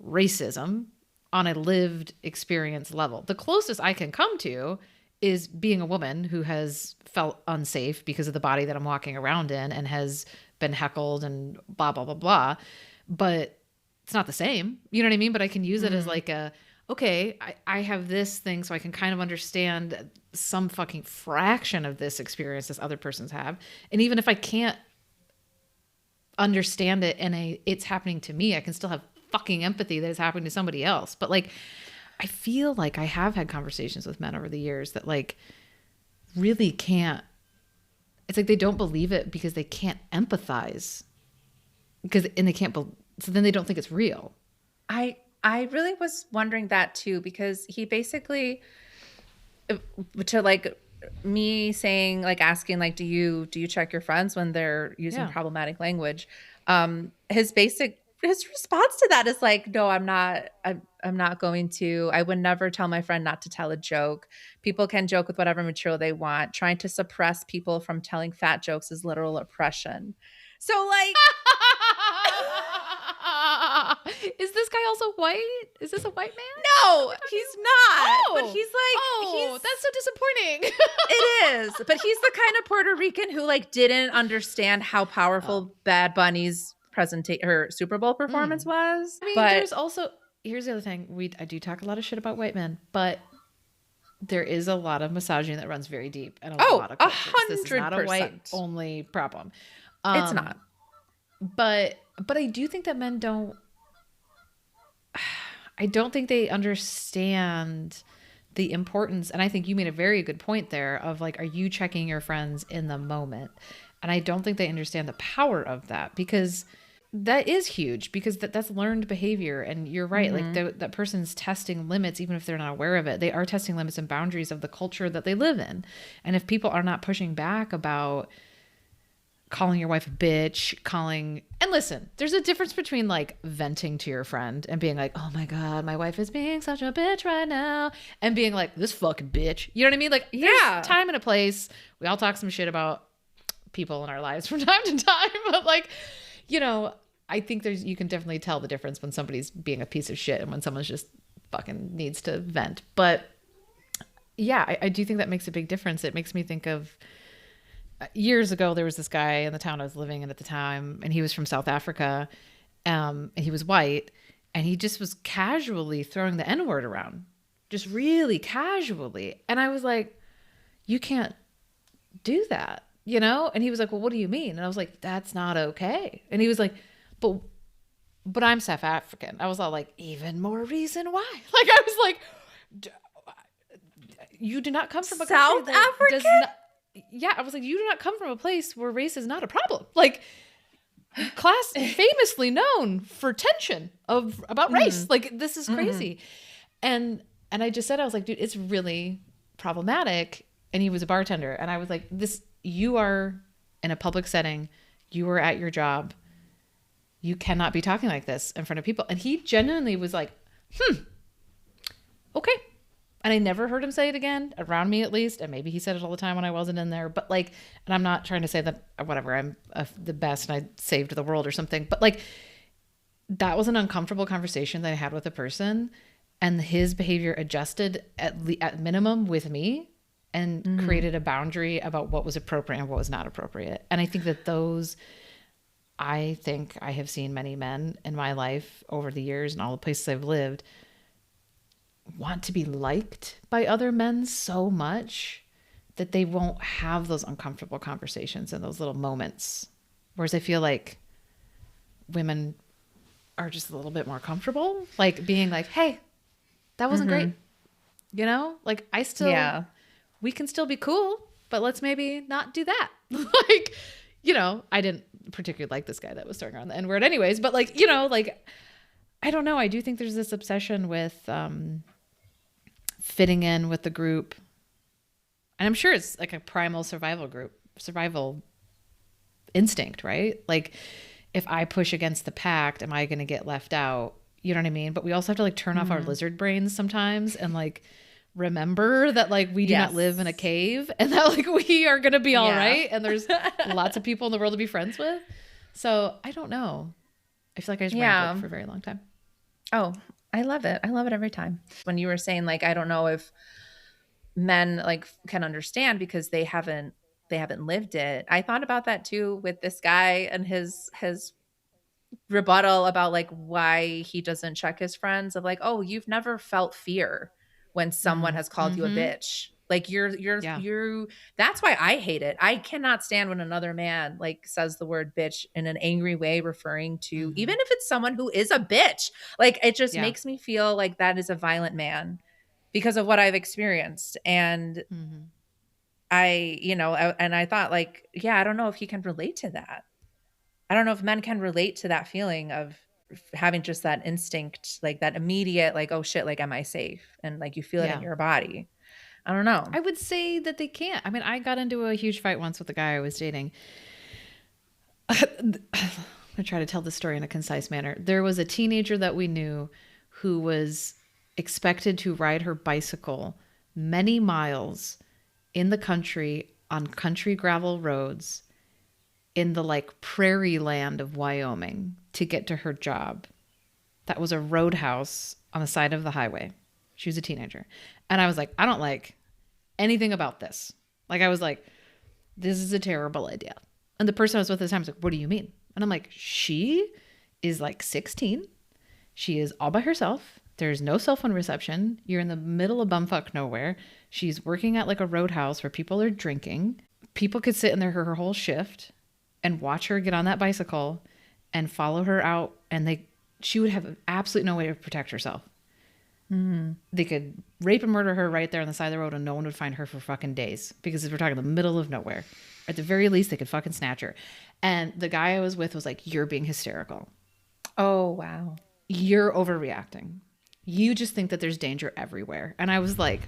racism on a lived experience level. The closest I can come to is being a woman who has felt unsafe because of the body that I'm walking around in and has been heckled and blah, blah, blah, blah. But it's not the same. You know what I mean? But I can use it as like okay, I have this thing, so I can kind of understand some fucking fraction of this experience this other person's have. And even if I can't understand it and it's happening to me, I can still have fucking empathy that is happening to somebody else. But like I feel like I have had conversations with men over the years that like really can't, it's like they don't believe it because they can't empathize and they can't so then they don't think it's real. I really was wondering that too, because he basically, to like me saying, like asking, like, do you check your friends when they're using problematic language? His response to that is like, no, I'm not going to. I would never tell my friend not to tell a joke. People can joke with whatever material they want. Trying to suppress people from telling fat jokes is literal oppression. So like, is this guy also white? Is this a white man? No, he's not. But he's like, that's so disappointing. It is. But he's the kind of Puerto Rican who like didn't understand how powerful Bad Bunny's her Super Bowl performance was. I mean, there's also, here's the other thing. I do talk a lot of shit about white men, but there is a lot of misogyny that runs very deep and a lot of cultures. 100%. This is not a white only problem. It's not. But I do think that men I don't think they understand the importance. And I think you made a very good point there of like, are you checking your friends in the moment? And I don't think they understand the power of that, because that is huge, because that's learned behavior. And you're right. Mm-hmm. Like that person's testing limits, even if they're not aware of it, they are testing limits and boundaries of the culture that they live in. And if people are not pushing back about calling your wife a bitch, and listen, there's a difference between like venting to your friend and being like, oh my God, my wife is being such a bitch right now, and being like, this fucking bitch. You know what I mean? Like, there's time and a place. We all talk some shit about people in our lives from time to time, but like, you know, I think you can definitely tell the difference when somebody's being a piece of shit and when someone's just fucking needs to vent. But yeah, I do think that makes a big difference. It makes me think of years ago, there was this guy in the town I was living in at the time, and he was from South Africa, and he was white, and he just was casually throwing the N-word around, just really casually. And I was like, you can't do that, you know? And he was like, well, what do you mean? And I was like, that's not okay. And he was like, but I'm South African. I was all like, even more reason why. Like, I was like, you do not come from a South country that African? does not, yeah, I was like, you do not come from a place where race is not a problem. Like, class famously known for tension about race. Like, this is crazy. And I just said, I was like, dude, it's really problematic. And he was a bartender. And I was like, you are in a public setting. You are at your job. You cannot be talking like this in front of people. And he genuinely was like, okay. And I never heard him say it again, around me at least. And maybe he said it all the time when I wasn't in there. But like, and I'm not trying to say that, whatever, I'm the best and I saved the world or something. But like, that was an uncomfortable conversation that I had with a person. And his behavior adjusted at minimum with me and created a boundary about what was appropriate and what was not appropriate. And I think that I think I have seen many men in my life over the years and all the places I've lived want to be liked by other men so much that they won't have those uncomfortable conversations and those little moments. Whereas I feel like women are just a little bit more comfortable, like being like, hey, that wasn't great. You know, like we can still be cool, but let's maybe not do that. Like, you know, I didn't particularly like this guy that was throwing around the N-word anyways, but like, you know, like, I don't know. I do think there's this obsession with fitting in with the group. And I'm sure it's like a primal survival instinct, right? Like, if I push against the pack, am I going to get left out? You know what I mean? But we also have to like turn off our lizard brains sometimes and like remember that like we do not live in a cave and that like we are going to be all right. And there's lots of people in the world to be friends with. So I don't know. I feel like I just rambled for a very long time. Oh, I love it. I love it every time. When you were saying like, I don't know if men like can understand because they haven't lived it. I thought about that too with this guy and his rebuttal about like why he doesn't check his friends of like, oh, you've never felt fear when someone has called you a bitch. Like you're that's why I hate it. I cannot stand when another man like says the word bitch in an angry way, referring to even if it's someone who is a bitch. Like it just makes me feel like that is a violent man because of what I've experienced. And I thought like, yeah, I don't know if he can relate to that. I don't know if men can relate to that feeling of having just that instinct, like that immediate, like, oh shit, like, am I safe? And like, you feel it in your body. I don't know. I would say that they can't. I mean, I got into a huge fight once with a guy I was dating. I'm going to try to tell the story in a concise manner. There was a teenager that we knew who was expected to ride her bicycle many miles in the country on country gravel roads in the like prairie land of Wyoming to get to her job. That was a roadhouse on the side of the highway. She was a teenager. And I was like, I don't like anything about this. Like, I was like, this is a terrible idea. And the person I was with at the time was like, what do you mean? And I'm like, she is like 16. She is all by herself. There's no cell phone reception. You're in the middle of bumfuck nowhere. She's working at like a roadhouse where people are drinking. People could sit in there her whole shift and watch her get on that bicycle and follow her out. And she would have absolutely no way to protect herself. They could rape and murder her right there on the side of the road and no one would find her for fucking days because we're talking the middle of nowhere. At the very least, they could fucking snatch her. And the guy I was with was like, you're being hysterical. Oh, wow. You're overreacting. You just think that there's danger everywhere. And I was like,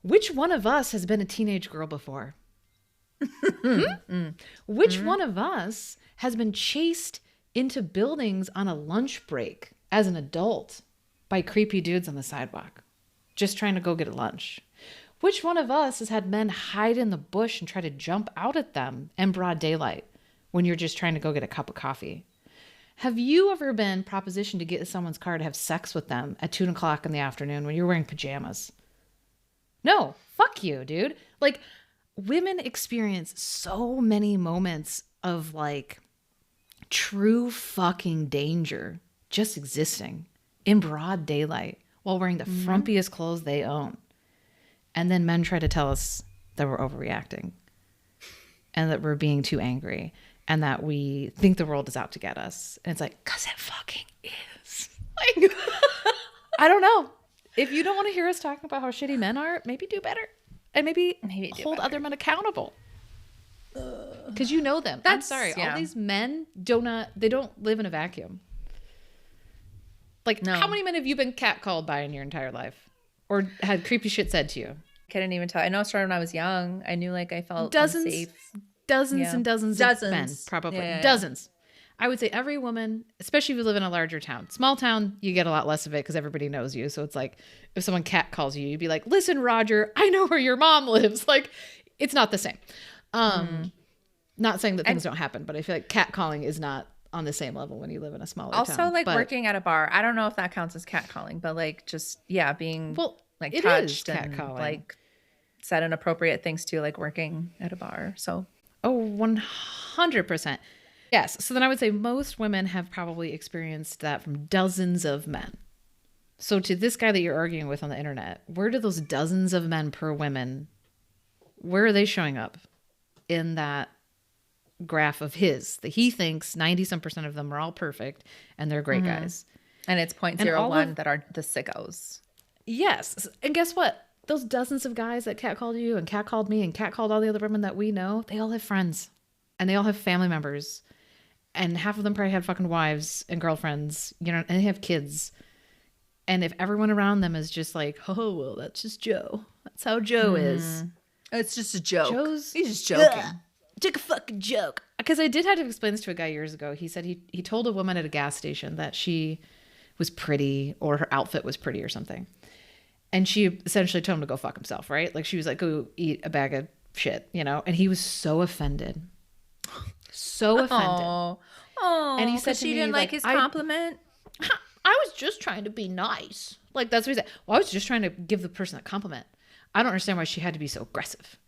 which one of us has been a teenage girl before? Which one of us has been chased into buildings on a lunch break as an adult by creepy dudes on the sidewalk, just trying to go get a lunch? Which one of us has had men hide in the bush and try to jump out at them in broad daylight when you're just trying to go get a cup of coffee? Have you ever been propositioned to get in someone's car to have sex with them at 2 o'clock in the afternoon when you're wearing pajamas? No, fuck you, dude. Like, women experience so many moments of like true fucking danger just existing in broad daylight while wearing the frumpiest clothes they own. And then men try to tell us that we're overreacting and that we're being too angry and that we think the world is out to get us. And it's like, cause it fucking is. Like, I don't know. If you don't want to hear us talking about how shitty men are, maybe do better. and maybe do hold better. other men accountable. Because you know them. I'm sorry. yeah. All these men they don't live in a vacuum. Like, No. how many men have you been catcalled by in your entire life? Or had creepy shit said to you? Couldn't even tell. I know it started when I was young. I knew like I felt Dozens, unsafe. dozens Yeah. and dozens of men, probably. Yeah. Dozens. I would say every woman, especially if you live in a larger town. Small town, you get a lot less of it because everybody knows you. So it's like, if someone catcalls you, you'd be like, listen, Roger, I know where your mom lives. Like, it's not the same. Not saying that things don't happen, but I feel like catcalling is not on the same level when you live in a smaller Also, town. like But- working at a bar. I don't know if that counts as catcalling, but like just being like it is touched and catcalling. like said inappropriate things to, like working at a bar. So Oh, 100%. Yes. So then I would say most women have probably experienced that from dozens of men. So to this guy that you're arguing with on the internet, where do those dozens of men per women, where are they showing up in that graph of his that he thinks 90% of them are all perfect and they're great guys? and it's all 0.01 of- that are the sickos. Yes. And guess what? Those dozens of guys that catcalled you and catcalled me and catcalled all the other women that we know, they all have friends and they all have family members. And half of them probably had fucking wives and girlfriends, you know, and they have kids. And if everyone around them is just like, oh, well, that's just Joe. That's how Joe is. It's just a joke. He's just joking. Took a fucking joke. Because I did have to explain this to a guy years ago. He said he told a woman at a gas station that she was pretty or her outfit was pretty or something. And she essentially told him to go fuck himself, right? Like she was like, go eat a bag of shit, you know? And he was so offended. So offended. Oh, And he said to she me, didn't like like, his I- compliment. I was just trying to be nice. Like that's what he said. Well, I was just trying to give the person a compliment. I don't understand why she had to be so aggressive.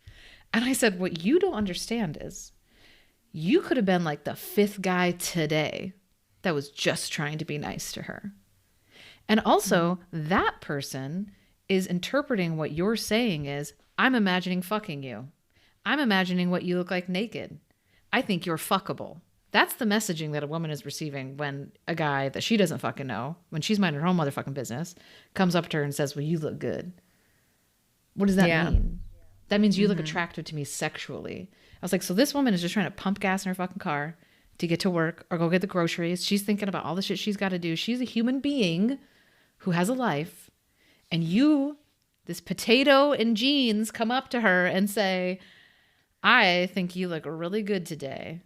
And I said, what you don't understand is you could have been like the fifth guy today that was just trying to be nice to her. And also that person is interpreting what you're saying is, I'm imagining fucking you. I'm imagining what you look like naked. I think you're fuckable. That's the messaging that a woman is receiving when a guy that she doesn't fucking know, when she's minding her own motherfucking business, comes up to her and says, well, you look good. What does that mean? That means you look attractive to me sexually. I was like, so this woman is just trying to pump gas in her fucking car to get to work or go get the groceries. She's thinking about all the shit she's got to do. She's a human being who has a life. And you, this potato in jeans, come up to her and say, I think you look really good today.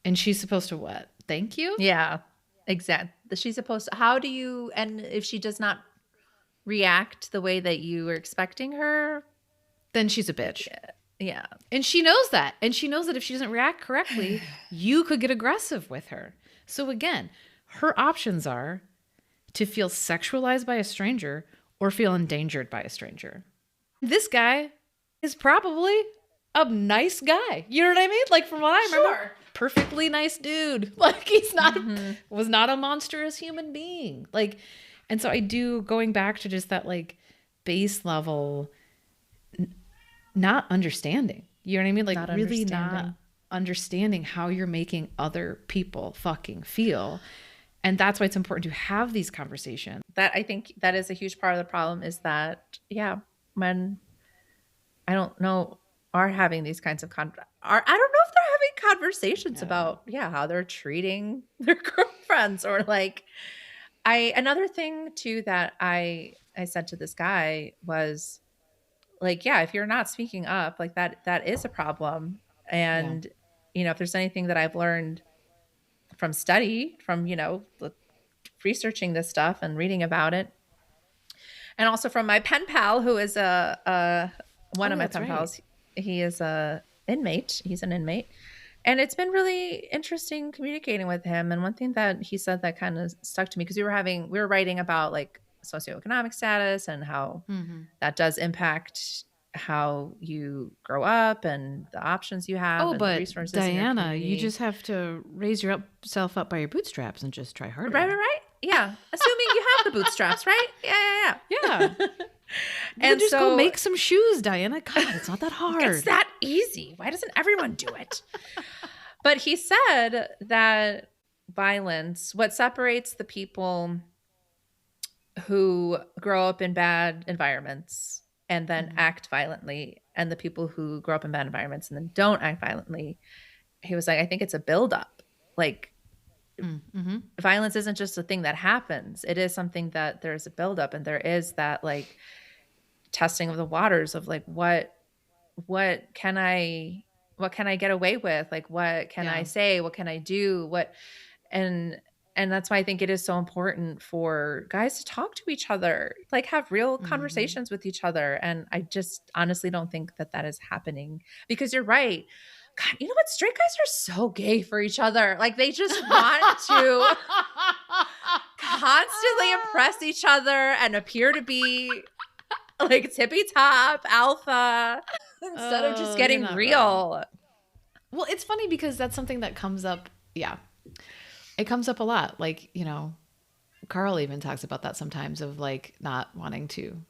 And she's supposed to what? Thank you? Yeah, exactly. She's supposed to, how do you, and if she does not react the way that you were expecting her, Then she's a bitch. yeah. And she knows that. And she knows that if she doesn't react correctly, you could get aggressive with her. So again, her options are to feel sexualized by a stranger or feel endangered by a stranger. This guy is probably a nice guy. You know what I mean? Like from what I remember, Sure. perfectly nice dude. Like he's not was not a monstrous human being. Like, and so I do, going back to just that like base level not understanding. You know what I mean? Like Not really understanding. not understanding how you're making other people fucking feel. And that's why it's important to have these conversations. That I think that is a huge part of the problem is that, yeah, men, I don't know, are having these kinds of, I don't know if they're having conversations about, how they're treating their girlfriends or like, another thing too that I said to this guy was like, yeah, if you're not speaking up, like that is a problem. And, if there's anything that I've learned from study, from, researching this stuff and reading about it, and also from my pen pal, who is one of my that's pen right. pals. He is a inmate. He's an inmate. And it's been really interesting communicating with him. And one thing that he said that kind of stuck to me, because we were writing about like socioeconomic status and how that does impact how you grow up and the options you have. Oh, and the but resources in your Diana, community. you just have to raise yourself up by your bootstraps and just try harder. Right. Yeah. Assuming you have the bootstraps, right? Yeah. Yeah. And And just so go make some shoes, Diana. God, it's not that hard. it's that easy. Why doesn't everyone do it? But he said that violence, what separates the people who grow up in bad environments and then act violently and the people who grow up in bad environments and then don't act violently, he was like, I think it's a buildup. Like, Mm-hmm. violence isn't just a thing that happens. It is something that there's a buildup, and there is that like testing of the waters of like what can I get away with? Like, what can I Yeah. say? What can I do? And that's why I think it is so important for guys to talk to each other, like have real Mm-hmm. conversations with each other. And I just honestly don't think that is happening, because you're right. God, you know what? Straight guys are so gay for each other. Like, they just want to constantly impress each other and appear to be like tippy top alpha instead of just You're getting not real. wrong. Well, it's funny because that's something that comes up. Yeah. It comes up a lot. Like, you know, Carl even talks about that sometimes, of like not wanting to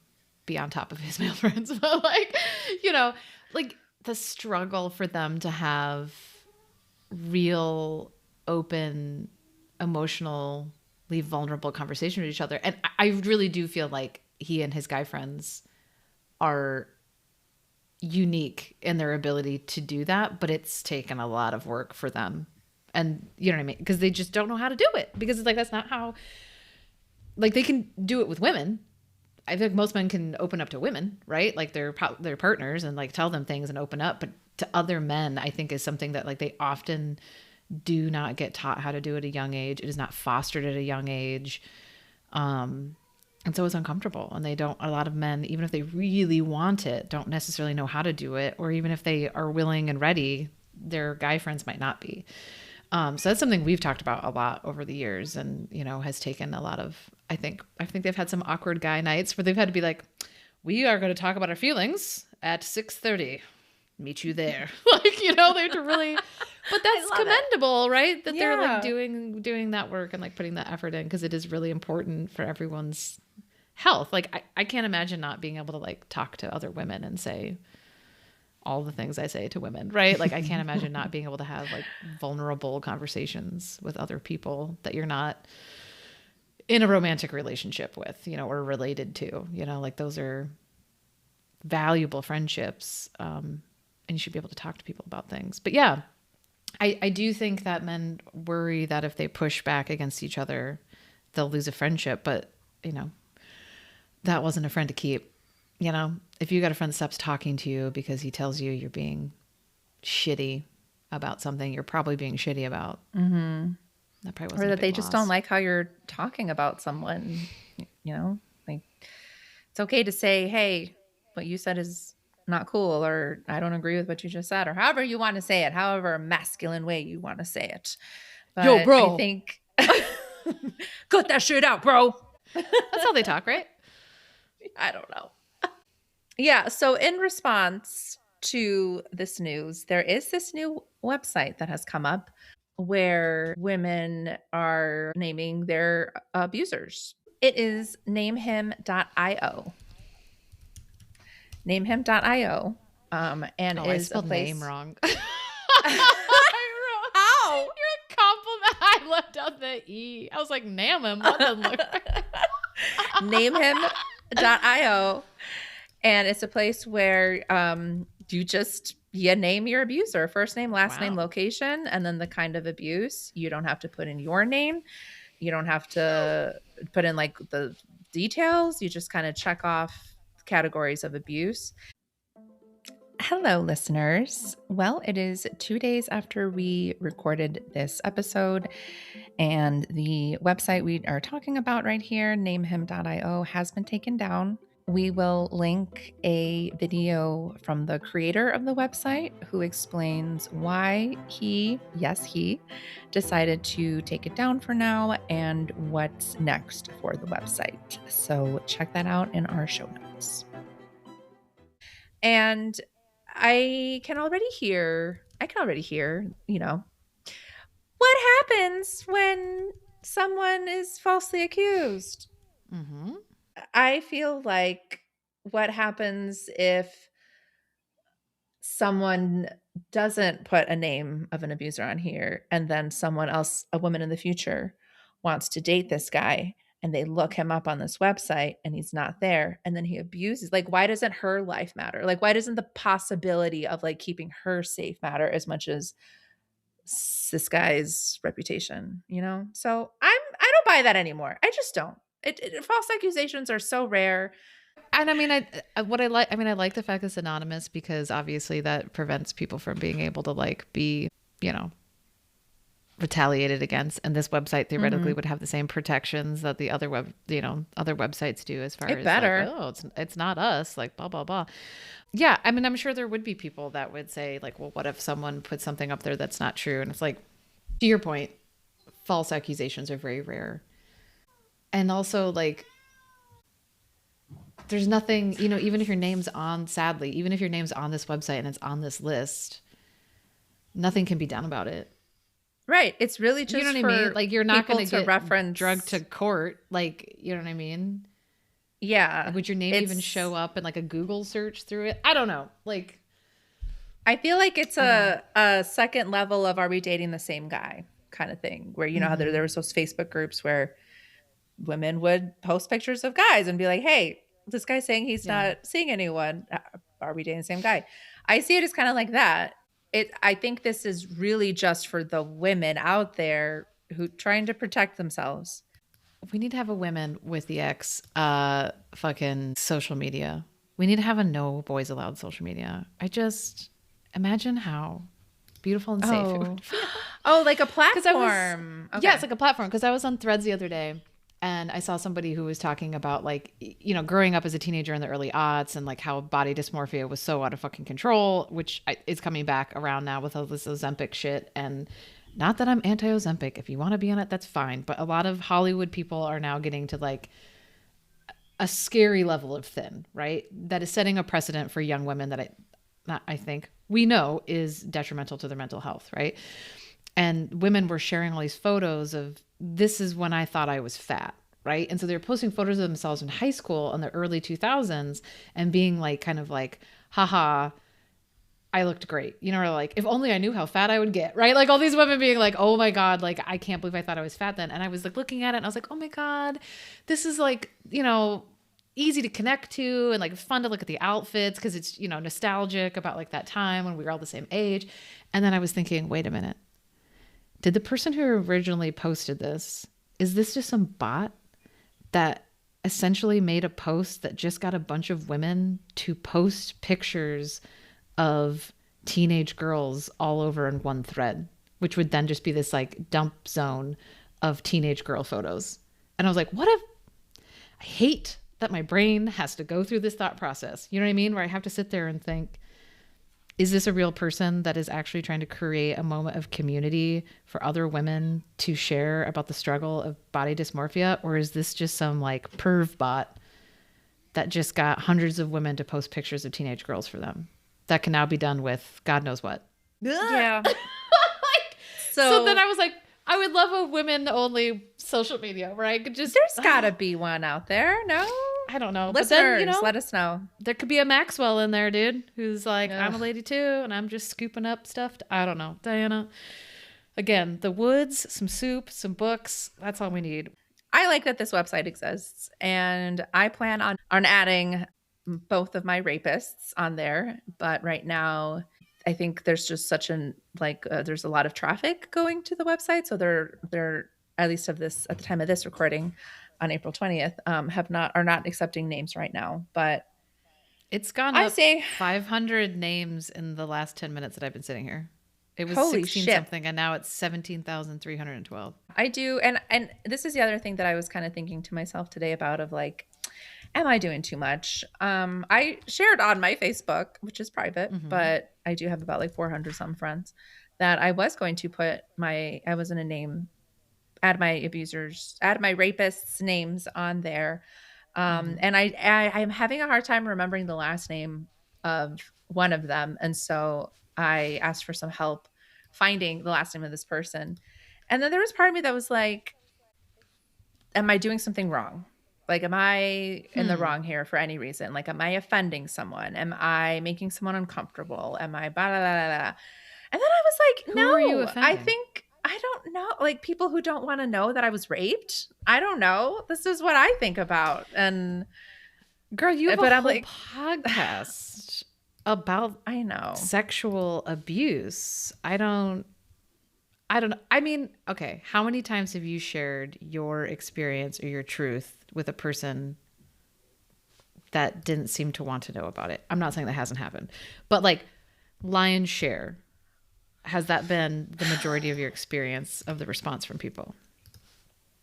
be on top of his male friends, but like, you know, like the struggle for them to have real, open, emotionally vulnerable conversation with each other. And I really do feel like he and his guy friends are unique in their ability to do that, but it's taken a lot of work for them. And you know what I mean? Because they just don't know how to do it, because it's like, that's not how, like, they can do it with women. I think most men can open up to women, right? Like their partners, and like tell them things and open up. But to other men, I think is something that like they often do not get taught how to do at a young age. It is not fostered at a young age. And so it's uncomfortable, and they don't, a lot of men, even if they really want it, don't necessarily know how to do it. Or even if they are willing and ready, their guy friends might not be. So that's something we've talked about a lot over the years, and, you know, has taken a lot of, I think they've had some awkward guy nights where they've had to be like, we are going to talk about our feelings at 6:30. Meet you there. Like, you know, they have to really, but that's commendable, right? That they're like doing that work and like putting that effort in, because it is really important for everyone's health. Like, I can't imagine not being able to like talk to other women and say all the things I say to women, right? Like, I can't imagine not being able to have like vulnerable conversations with other people that you're not in a romantic relationship with, you know, or related to, you know, like those are valuable friendships. And you should be able to talk to people about things. But yeah, I do think that men worry that if they push back against each other, they'll lose a friendship. But, you know, that wasn't a friend to keep. You know, if you got a friend that stops talking to you because he tells you you're being shitty about something you're probably being shitty about, that probably wasn't Or a that big they just loss. don't like how you're talking about someone. You know, like, it's okay to say, hey, what you said is not cool, or I don't agree with what you just said, or however you want to say it, however masculine way you want to say it. But Yo, bro. I think cut that shit out, bro. That's how they talk, right? I don't know. Yeah. So in response to this news, there is this new website that has come up where women are naming their abusers. It is namehim.io. Namehim.io. And Oh, is I a spelled place. name wrong. How? You're a compliment. I left out the E. I was like, name him. What the Namehim.io. And it's a place where you name your abuser, first name, last name, Wow. location, and then the kind of abuse. You don't have to put in your name. You don't have to put in like the details. You just kind of check off categories of abuse. Hello, listeners. Well, it is 2 days after we recorded this episode, and the website we are talking about right here, namehim.io, has been taken down. We will link a video from the creator of the website who explains why he decided to take it down for now and what's next for the website. So check that out in our show notes. And I can already hear, you know, what happens when someone is falsely accused. Mm-hmm. I feel like what happens if someone doesn't put a name of an abuser on here, and then someone else, a woman in the future, wants to date this guy, and they look him up on this website and he's not there, and then he abuses. Like, why doesn't her life matter? Like, why doesn't the possibility of like keeping her safe matter as much as this guy's reputation, you know? So I don't buy that anymore. I just don't. False accusations are so rare. And I mean, I like the fact it's anonymous, because obviously that prevents people from being able to like be, you know, retaliated against. And this website theoretically would have the same protections that the other other websites do, as far as better. like, oh, it's not us, like blah blah blah. Yeah, I mean, I'm sure there would be people that would say like, well, what if someone put something up there that's not true? And it's like, to your point, false accusations are very rare. And also, like, there's nothing, you know, even if your name's on, sadly, even if your name's on this website and it's on this list, nothing can be done about it. Right. It's really just, you know what I mean? Like, you're not going to get reference drugged to court. Like, you know what I mean? Yeah. Would your name even show up in like a Google search through it? I don't know. Like, I feel like it's a second level of, are we dating the same guy kind of thing, where, you know, how there was those Facebook groups where women would post pictures of guys and be like, hey, this guy's saying he's not seeing anyone. Are we dating the same guy? I see it as kind of like that. I think this is really just for the women out there who trying to protect themselves. We need to have a Women with the X fucking social media. We need to have a no boys allowed social media. I just imagine how beautiful and safe it would feel. Oh, like a platform. Yeah, it's like a platform. Because I was on Threads the other day, and I saw somebody who was talking about, like, you know, growing up as a teenager in the early aughts, and like how body dysmorphia was so out of fucking control, which is coming back around now with all this Ozempic shit. And not that I'm anti-Ozempic. If you want to be on it, that's fine. But a lot of Hollywood people are now getting to like a scary level of thin, right? That is setting a precedent for young women that I think we know is detrimental to their mental health, right? And women were sharing all these photos of, this is when I thought I was fat, right? And so they were posting photos of themselves in high school in the early 2000s and being like, kind of like, haha, I looked great. You know, or like, if only I knew how fat I would get, right? Like all these women being like, oh my God, like, I can't believe I thought I was fat then. And I was like looking at it and I was like, oh my God, this is like, you know, easy to connect to, and like fun to look at the outfits because it's, you know, nostalgic about like that time when we were all the same age. And then I was thinking, wait a minute. Did the person who originally posted this, is this just some bot that essentially made a post that just got a bunch of women to post pictures of teenage girls all over in one thread, which would then just be this like dump zone of teenage girl photos? And I was like, what if, I hate that my brain has to go through this thought process. You know what I mean? Where I have to sit there and think, is this a real person that is actually trying to create a moment of community for other women to share about the struggle of body dysmorphia? Or is this just some like perv bot that just got hundreds of women to post pictures of teenage girls for them? That can now be done with God knows what. Yeah. So then I was like, I would love a women only social media where I could just. There's gotta be one out there. No? I don't know. Listeners, but then, you know, let us know. There could be a Maxwell in there, dude, who's like, I'm a lady too, and I'm just scooping up stuff. I don't know. Diana. Again, the woods, some soup, some books. That's all we need. I like that this website exists, and I plan on adding both of my rapists on there. But right now, I think there's just such there's a lot of traffic going to the website. So they're at least at the time of this recording, on April 20th, are not accepting names right now. But it's gone up 500 names in the last 10 minutes that I've been sitting here. It was 16 something, and now it's 17,312. I do, and this is the other thing that I was kind of thinking to myself today about, of like, am I doing too much? I shared on my Facebook, which is private, but I do have about like 400 some friends, that I was going to put I was going to name, add my rapists' names on there. And I am having a hard time remembering the last name of one of them. And so I asked for some help finding the last name of this person. And then there was part of me that was like, am I doing something wrong? Like, am I in the wrong here for any reason? Like, am I offending someone? Am I making someone uncomfortable? Am I blah, blah, blah, blah. And then I was like, Who are you offending? I think I don't know. Like people who don't want to know that I was raped. I don't know. This is what I think about. And Girl, you have but a I'm whole like, podcast about I know. sexual abuse. I don't know. I mean, okay, how many times have you shared your experience or your truth with a person that didn't seem to want to know about it? I'm not saying that hasn't happened, but like lion's share, has that been the majority of your experience of the response from people?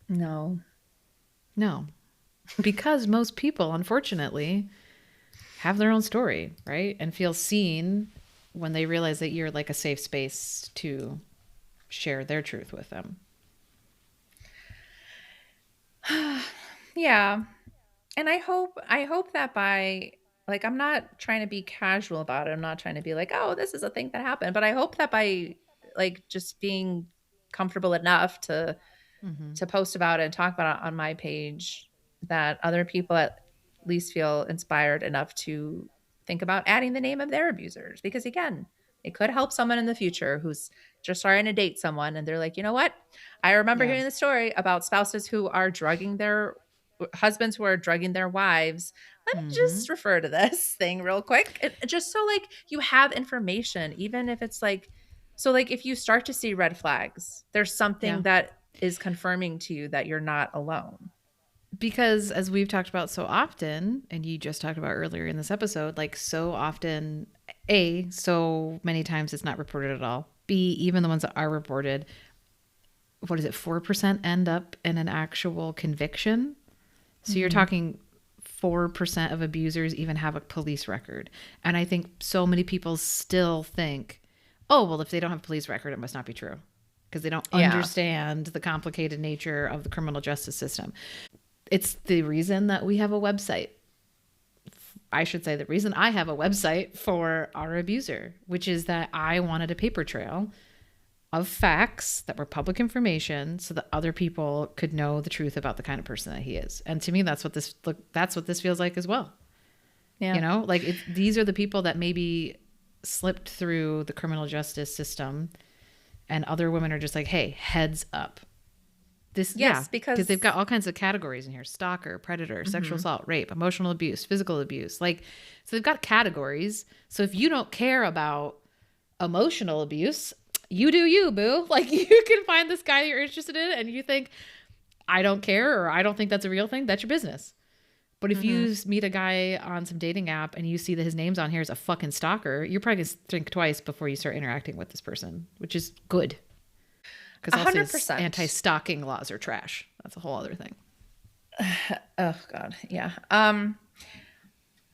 No. No. Because most people, unfortunately, have their own story, right? And feel seen when they realize that you're like a safe space to share their truth with them. Yeah. And I hope that by like I'm not trying to be casual about it. I'm not trying to be like, "Oh, this is a thing that happened." But I hope that by like just being comfortable enough to post about it and talk about it on my page, that other people at least feel inspired enough to think about adding the name of their abusers. Because again, it could help someone in the future who's just starting to date someone and they're like, you know what? I remember hearing the story about spouses who are drugging their husbands who are drugging their wives. Let me just refer to this thing real quick. Just so like you have information, even if it's like, so like if you start to see red flags, there's something that is confirming to you that you're not alone. Because as we've talked about so often, and you just talked about earlier in this episode, like so often, A, so many times it's not reported at all. B, even the ones that are reported, what is it, 4% end up in an actual conviction? So you're talking 4% of abusers even have a police record. And I think so many people still think, oh, well, if they don't have a police record, it must not be true. Because they don't understand the complicated nature of the criminal justice system. It's the reason that we have a website. I should say the reason I have a website for our abuser, which is that I wanted a paper trail of facts that were public information so that other people could know the truth about the kind of person that he is. And to me, that's what this feels like as well. Yeah. You know, like these are the people that maybe slipped through the criminal justice system, and other women are just like, hey, heads up. Because they've got all kinds of categories in here: stalker, predator, sexual assault, rape, emotional abuse, physical abuse. Like, so they've got categories. So if you don't care about emotional abuse, you do you, boo. Like, you can find this guy that you're interested in and you think, I don't care, or I don't think that's a real thing. That's your business. But if you meet a guy on some dating app and you see that his name's on here as a fucking stalker, you're probably going to think twice before you start interacting with this person, which is good. Because also 100%. Anti-stalking laws are trash. That's a whole other thing. Oh God. Yeah.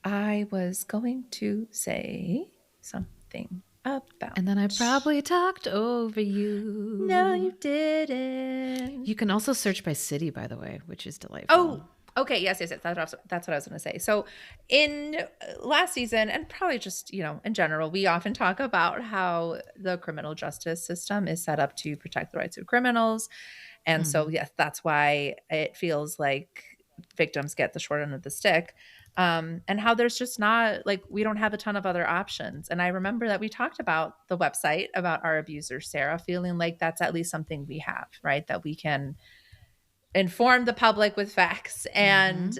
I was going to say something about. And then I probably talked over you. No, you didn't. You can also search by city, by the way, which is delightful. Oh, okay. Yes. That's what I was going to say. So in last season, and probably just, you know, in general, we often talk about how the criminal justice system is set up to protect the rights of criminals. And so, yes, that's why it feels like victims get the short end of the stick. And how there's just not, like, we don't have a ton of other options. And I remember that we talked about the website, about our abuser, Sarah, feeling like that's at least something we have, right? That we can inform the public with facts. And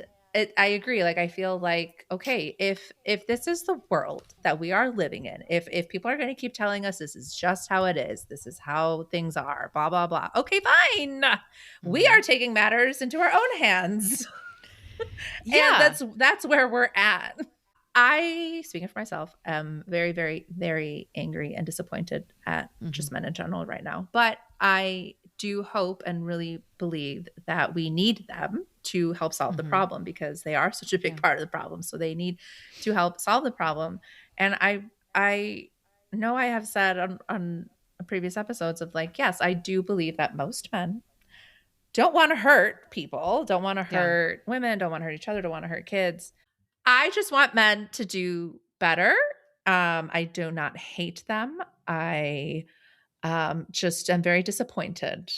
I agree. Like, I feel like, okay, if this is the world that we are living in, if people are going to keep telling us this is just how it is, this is how things are, blah, blah, blah. Okay, fine. We are taking matters into our own hands. Yeah. And that's where we're at. I, speaking for myself, am very, very, very angry and disappointed at just men in general right now. But I do hope and really believe that we need them to help solve the problem, because they are such a big part of the problem. So they need to help solve the problem. And I know I have said on previous episodes of like, yes, I do believe that most men don't want to hurt people, don't want to hurt women, don't want to hurt each other, don't want to hurt kids. I just want men to do better. I do not hate them. I just am very disappointed.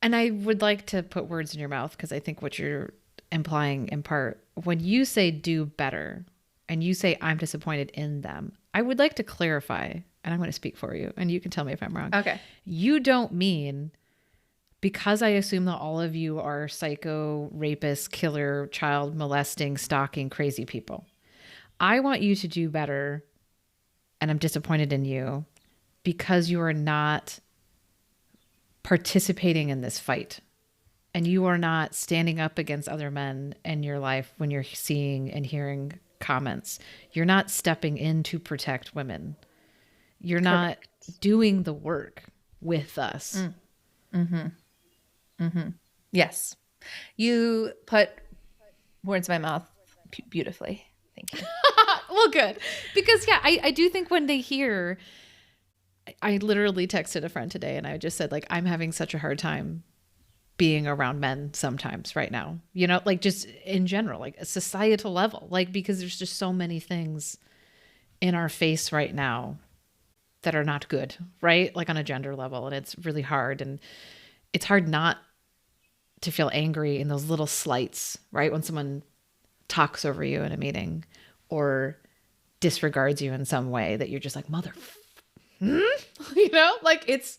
And I would like to put words in your mouth, because I think what you're implying in part, when you say do better and you say I'm disappointed in them, I would like to clarify, and I'm going to speak for you, and you can tell me if I'm wrong. Okay. You don't mean, because I assume that all of you are psycho, rapist, killer, child molesting, stalking, crazy people. I want you to do better, and I'm disappointed in you because you are not participating in this fight. And you are not standing up against other men in your life when you're seeing and hearing comments. You're not stepping in to protect women. You're not doing the work with us. Yes. You put words in my mouth beautifully. Thank you. Well, good. Because, yeah, I do think when they hear, I literally texted a friend today and I just said, like, I'm having such a hard time being around men sometimes right now, you know, like just in general, like a societal level, like, because there's just so many things in our face right now that are not good, right? Like on a gender level. And it's really hard. And it's hard not to feel angry in those little slights, right? When someone talks over you in a meeting or disregards you in some way that you're just like, you know, like it's,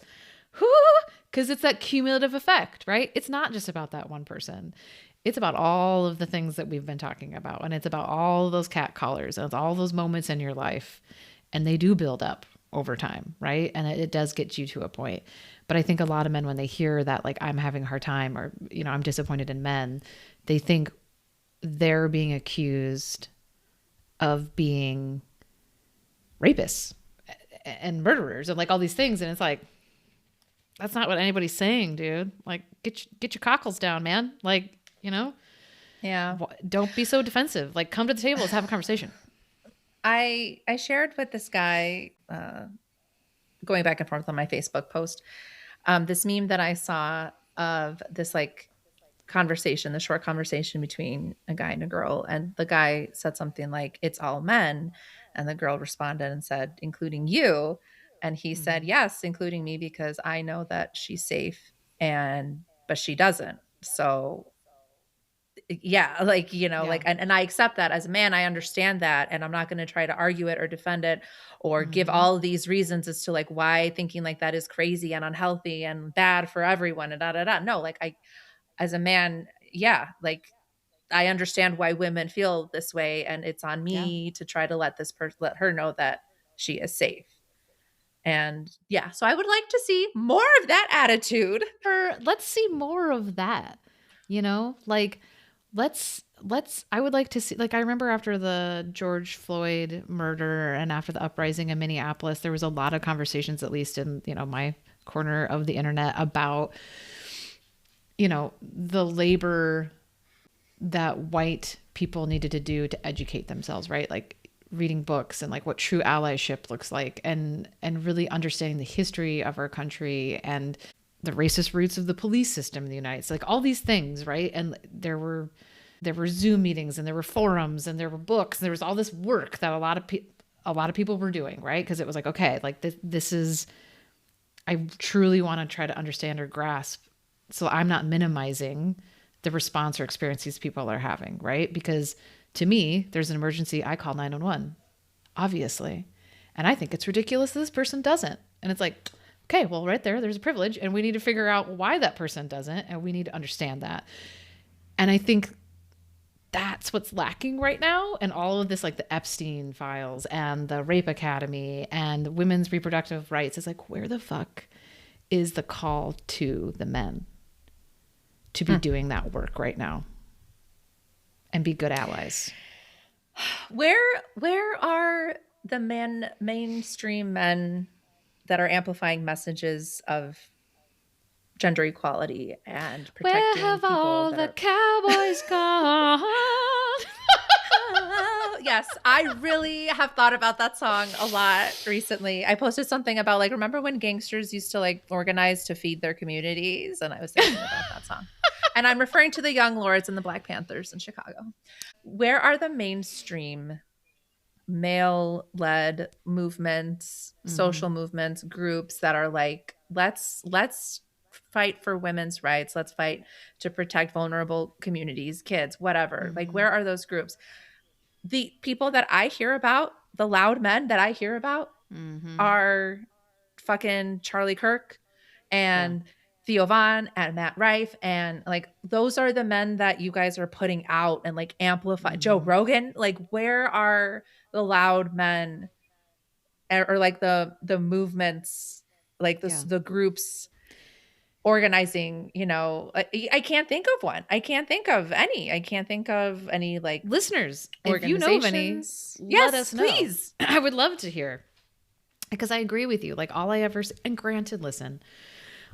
because it's that cumulative effect, right? It's not just about that one person. It's about all of the things that we've been talking about. And it's about all those cat collars and it's all those moments in your life. And they do build up over time, right? And it does get you to a point. But I think a lot of men, when they hear that, like, I'm having a hard time or, you know, I'm disappointed in men, they think they're being accused of being rapists and murderers and like all these things. And it's like, that's not what anybody's saying, dude. Like, get your cockles down, man. Like, you know, Yeah. don't be so defensive. Like, come to the table. Let's have a conversation. I shared with this guy, going back and forth on my Facebook post, this meme that I saw of this like conversation, the short conversation between a guy and a girl. And the guy said something like, it's all men. And the girl responded and said, including you. And he said, yes, including me, because I know that she's safe but she doesn't. So yeah, like, you know, like, and I accept that as a man, I understand that. And I'm not going to try to argue it or defend it or give all these reasons as to like why thinking like that is crazy and unhealthy and bad for everyone and No, like as a man, yeah, like I understand why women feel this way. And it's on me to try to let her know that she is safe. And yeah, so I would like to see more of that attitude. Let's see more of that, you know, like I would like to see, like, I remember after the George Floyd murder and after the uprising in Minneapolis, there was a lot of conversations, at least in, you know, my corner of the internet, about, you know, the labor that white people needed to do to educate themselves, right? Like reading books and like what true allyship looks like and really understanding the history of our country and the racist roots of the police system in the United States, like all these things, right? And there were Zoom meetings and there were forums and there were books and there was all this work that a lot of people were doing, right? Because it was like, okay, like this is, I truly want to try to understand or grasp, so I'm not minimizing the response or experience these people are having, right? Because to me, there's an emergency, I call 911, obviously. And I think it's ridiculous that this person doesn't. And it's like, okay, well, right there's a privilege and we need to figure out why that person doesn't. And we need to understand that. And I think that's what's lacking right now. And all of this, like the Epstein files and the Rape Academy and women's reproductive rights, is like, where the fuck is the call to the men to be doing that work right now and be good allies? Where are the mainstream men that are amplifying messages of gender equality and protecting Where have people all the cowboys gone? Yes, I really have thought about that song a lot recently. I posted something about like, remember when gangsters used to like organize to feed their communities? And I was thinking about that song. And I'm referring to the Young Lords and the Black Panthers in Chicago. Where are the mainstream male-led movements, social movements, groups that are like, let's fight for women's rights. Let's fight to protect vulnerable communities, kids, whatever. Like, where are those groups? the people that I hear about, the loud men that I hear about, are fucking Charlie Kirk and Theo Von and Matt Rife, and like those are the men that you guys are putting out and like amplify. Joe Rogan, like where are the loud men or like the movements, like the groups organizing, you know? I can't think of one. I can't think of any like listeners. If you know of any, let us know. Please. I would love to hear, because I agree with you. Like all I ever, and granted, listen,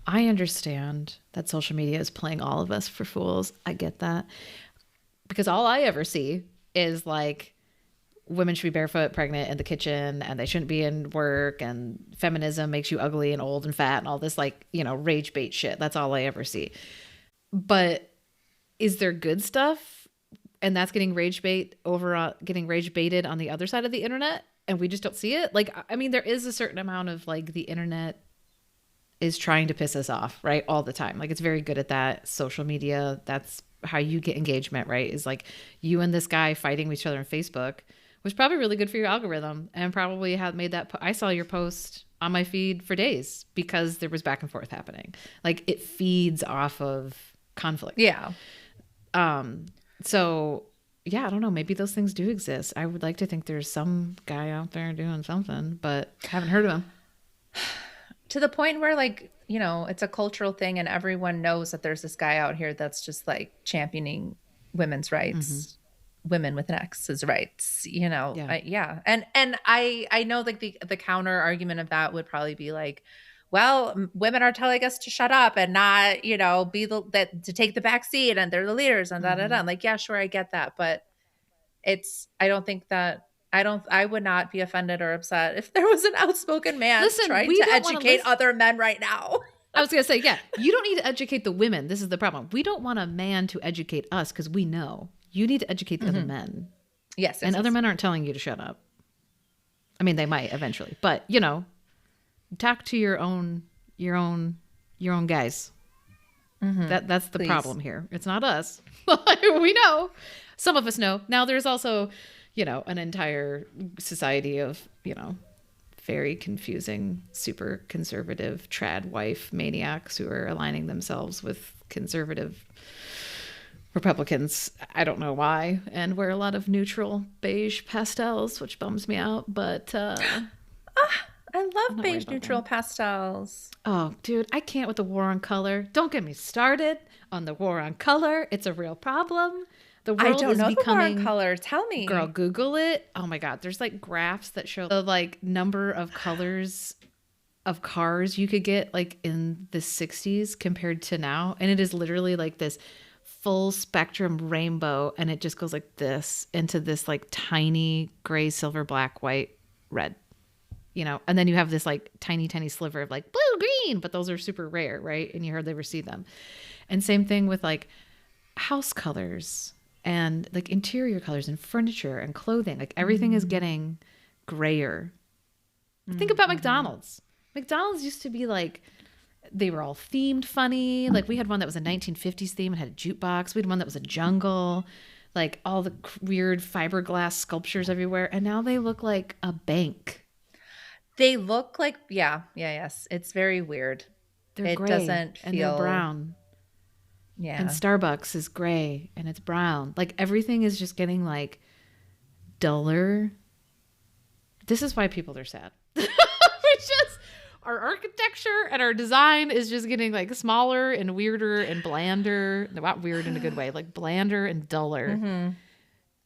I understand that social media is playing all of us for fools. I get that, because all I ever see is like women should be barefoot, pregnant in the kitchen, and they shouldn't be in work, and feminism makes you ugly and old and fat and all this, like, you know, rage bait shit. That's all I ever see. But is there good stuff? And that's getting rage baited on the other side of the internet, and we just don't see it. Like, I mean, there is a certain amount of like the internet is trying to piss us off, right? All the time. Like it's very good at that. Social media, that's how you get engagement, right? Is like you and this guy fighting with each other on Facebook was probably really good for your algorithm, and probably had made that. I saw your post on my feed for days because there was back and forth happening. Like it feeds off of conflict. Yeah. So yeah, I don't know. Maybe those things do exist. I would like to think there's some guy out there doing something, but I haven't heard of him. To the point where like, you know, it's a cultural thing and everyone knows that there's this guy out here that's just like championing women's rights, women with an X's rights, you know? Yeah. And I know like the counter argument of that would probably be like, well, women are telling us to shut up and not, you know, to take the back seat, and they're the leaders and da da da. I'm like, yeah, sure, I get that, but I would not be offended or upset if there was an outspoken man trying to educate other men right now. I was going to say, yeah, you don't need to educate the women. This is the problem. We don't want a man to educate us because we know. You need to educate the other men. Yes. And other men aren't telling you to shut up. I mean, they might eventually, but you know, talk to your own guys. That's the problem here. It's not us. We know. Some of us know. Now there's also, you know, an entire society of, you know, very confusing, super conservative trad wife maniacs who are aligning themselves with conservative Republicans. I don't know why, and wear a lot of neutral beige pastels, which bums me out, but I love beige neutral pastels. Oh, dude, I can't with the war on color. Don't get me started on the war on color. It's a real problem. The world is becoming the war on color. Tell me. Girl, Google it. Oh my God. There's like graphs that show the like number of colors of cars you could get like in the 60s compared to now. And it is literally like this full spectrum rainbow, and it just goes like this into this like tiny gray, silver, black, white, red, you know, and then you have this like tiny sliver of like blue, green, but those are super rare, right? And you hardly ever see them. And same thing with like house colors and like interior colors and furniture and clothing. Like everything is getting grayer. Think about McDonald's. McDonald's used to be like, they were all themed funny. Like we had one that was a 1950s theme and had a jukebox. We had one that was a jungle, like all the weird fiberglass sculptures everywhere. And now they look like a bank. They look like, yes. It's very weird. It gray doesn't feel, and they're brown. Yeah. And Starbucks is gray and it's brown. Like everything is just getting like duller. This is why people are sad. Our architecture and our design is just getting like smaller and weirder and blander. Not weird in a good way, like blander and duller.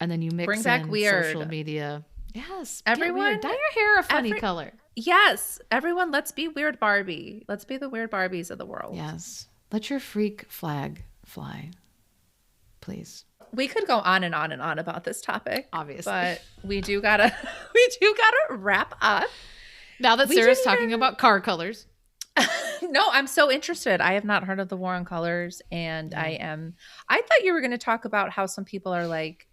And then you mix in social media. Yes. Everyone, dye your hair a funny color. Yes. Everyone, let's be weird Barbie. Let's be the weird Barbies of the world. Yes. Let your freak flag fly. Please. We could go on and on and on about this topic. Obviously. But we do gotta wrap up. Now that Sarah's talking about car colors. No, I'm so interested. I have not heard of the war on colors. And I thought you were going to talk about how some people are like,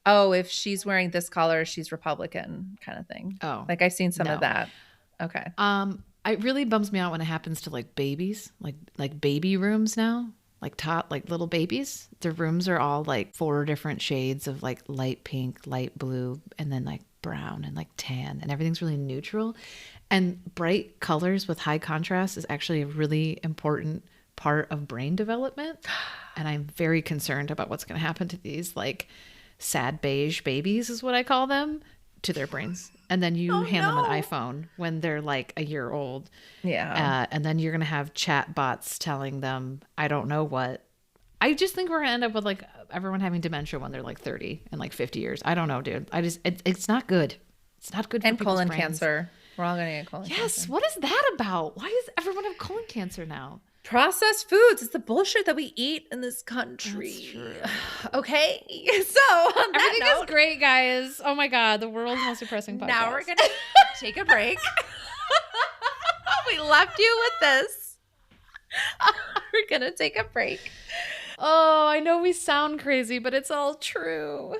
oh, if she's wearing this color, she's Republican kind of thing. Oh, like I've seen some of that. Okay. It really bums me out when it happens to like babies, like baby rooms now. like little babies. Their rooms are all like 4 different shades of like light pink, light blue, and then like brown and like tan, and everything's really neutral. And bright colors with high contrast is actually a really important part of brain development. And I'm very concerned about what's going to happen to these like sad beige babies is what I call them, to their brains. And then you hand them an iPhone when they're like a year old. Yeah. And then you're going to have chat bots telling them, I don't know what. I just think we're going to end up with like everyone having dementia when they're like 30 and like 50 years. I don't know, dude. It's not good. It's not good for And people's colon brains. cancer. We're all going to get colon cancer. Yes. What is that about? Why does everyone have colon cancer now? Processed foods. It's the bullshit that we eat in this country. That's true. Okay. So on that Everything note, is great, guys. Oh my God. The world's most depressing podcast. now we're going to take a break. We left you with this. We're going to take a break. Oh, I know we sound crazy, but it's all true.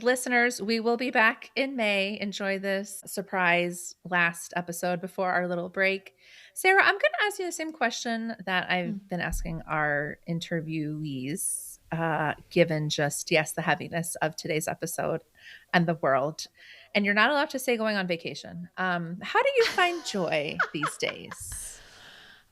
Listeners, we will be back in May. Enjoy this surprise last episode before our little break. Sarah, I'm going to ask you the same question that I've been asking our interviewees, given just, yes, the heaviness of today's episode and the world. And you're not allowed to say going on vacation. How do you find joy these days?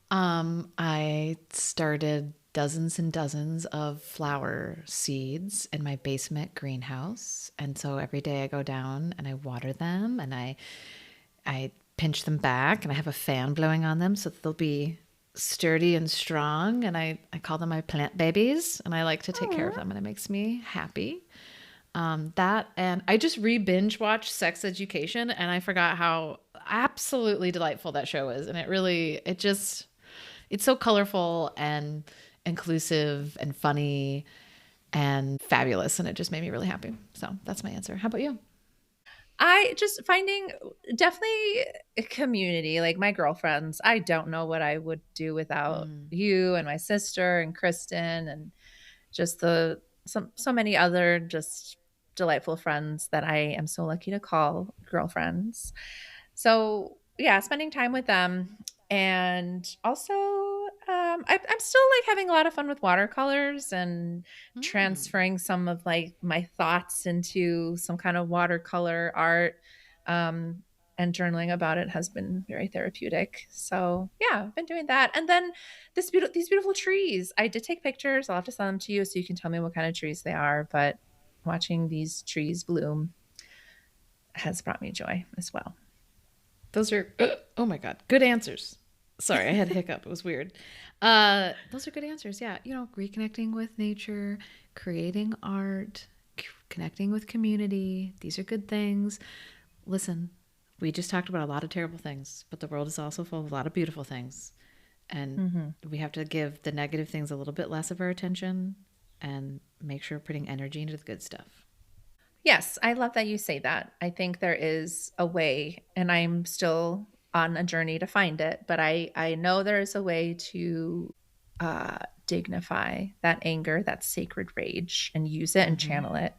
I started dozens and dozens of flower seeds in my basement greenhouse. And so every day I go down and I water them and I pinch them back and I have a fan blowing on them so that they'll be sturdy and strong. And I call them my plant babies, and I like to take care of them, and it makes me happy. That, and I just binge watched Sex Education, and I forgot how absolutely delightful that show is. And it's so colorful and inclusive and funny and fabulous, and it just made me really happy. So that's my answer. How about you? I just finding definitely a community, like my girlfriends. I don't know what I would do without you and my sister and Kristen and just so many other just delightful friends that I am so lucky to call girlfriends. So yeah, spending time with them. And also I'm still like having a lot of fun with watercolors and transferring some of like my thoughts into some kind of watercolor art. And journaling about it has been very therapeutic. So yeah, I've been doing that. And then these beautiful trees. I did take pictures. I'll have to send them to you so you can tell me what kind of trees they are. But watching these trees bloom has brought me joy as well. Those are, oh my God, good answers. Sorry, I had a hiccup. It was weird. Those are good answers. Yeah. Reconnecting with nature, creating art, connecting with community. These are good things. Listen, we just talked about a lot of terrible things, but the world is also full of a lot of beautiful things. And we have to give the negative things a little bit less of our attention and make sure we're putting energy into the good stuff. Yes, I love that you say that. I think there is a way, and I'm still on a journey to find it, but I know there is a way to dignify that anger, that sacred rage, and use it and channel it.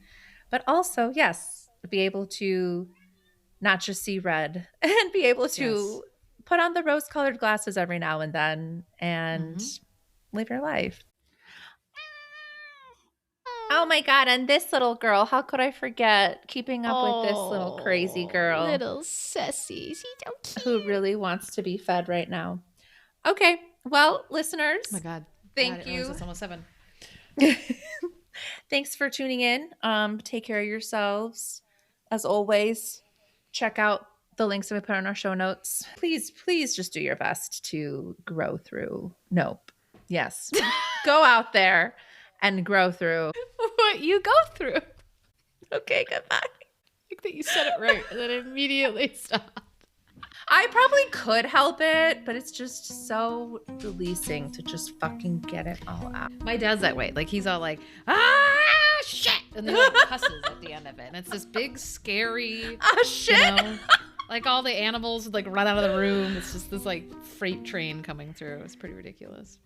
But also, yes, be able to not just see red and be able to put on the rose-colored glasses every now and then and live your life. Oh my God. And this little girl, how could I forget keeping up with this little crazy girl? Little Ceci. She's so cute. Who really wants to be fed right now. Okay. Well, listeners. Oh my God. Thank you. It's almost 7. Thanks for tuning in. Take care of yourselves. As always, check out the links that we put in our show notes. Please just do your best to grow through. Nope. Yes. Go out there and grow through what you go through. Okay, goodbye. I think that you said it right and then immediately stopped. I probably could help it, but it's just so releasing to just fucking get it all out. My dad's that way. Like, he's all like, shit. And then like cusses at the end of it. And it's this big, scary, shit. Like all the animals would like run out of the room. It's just this like freight train coming through. It's pretty ridiculous.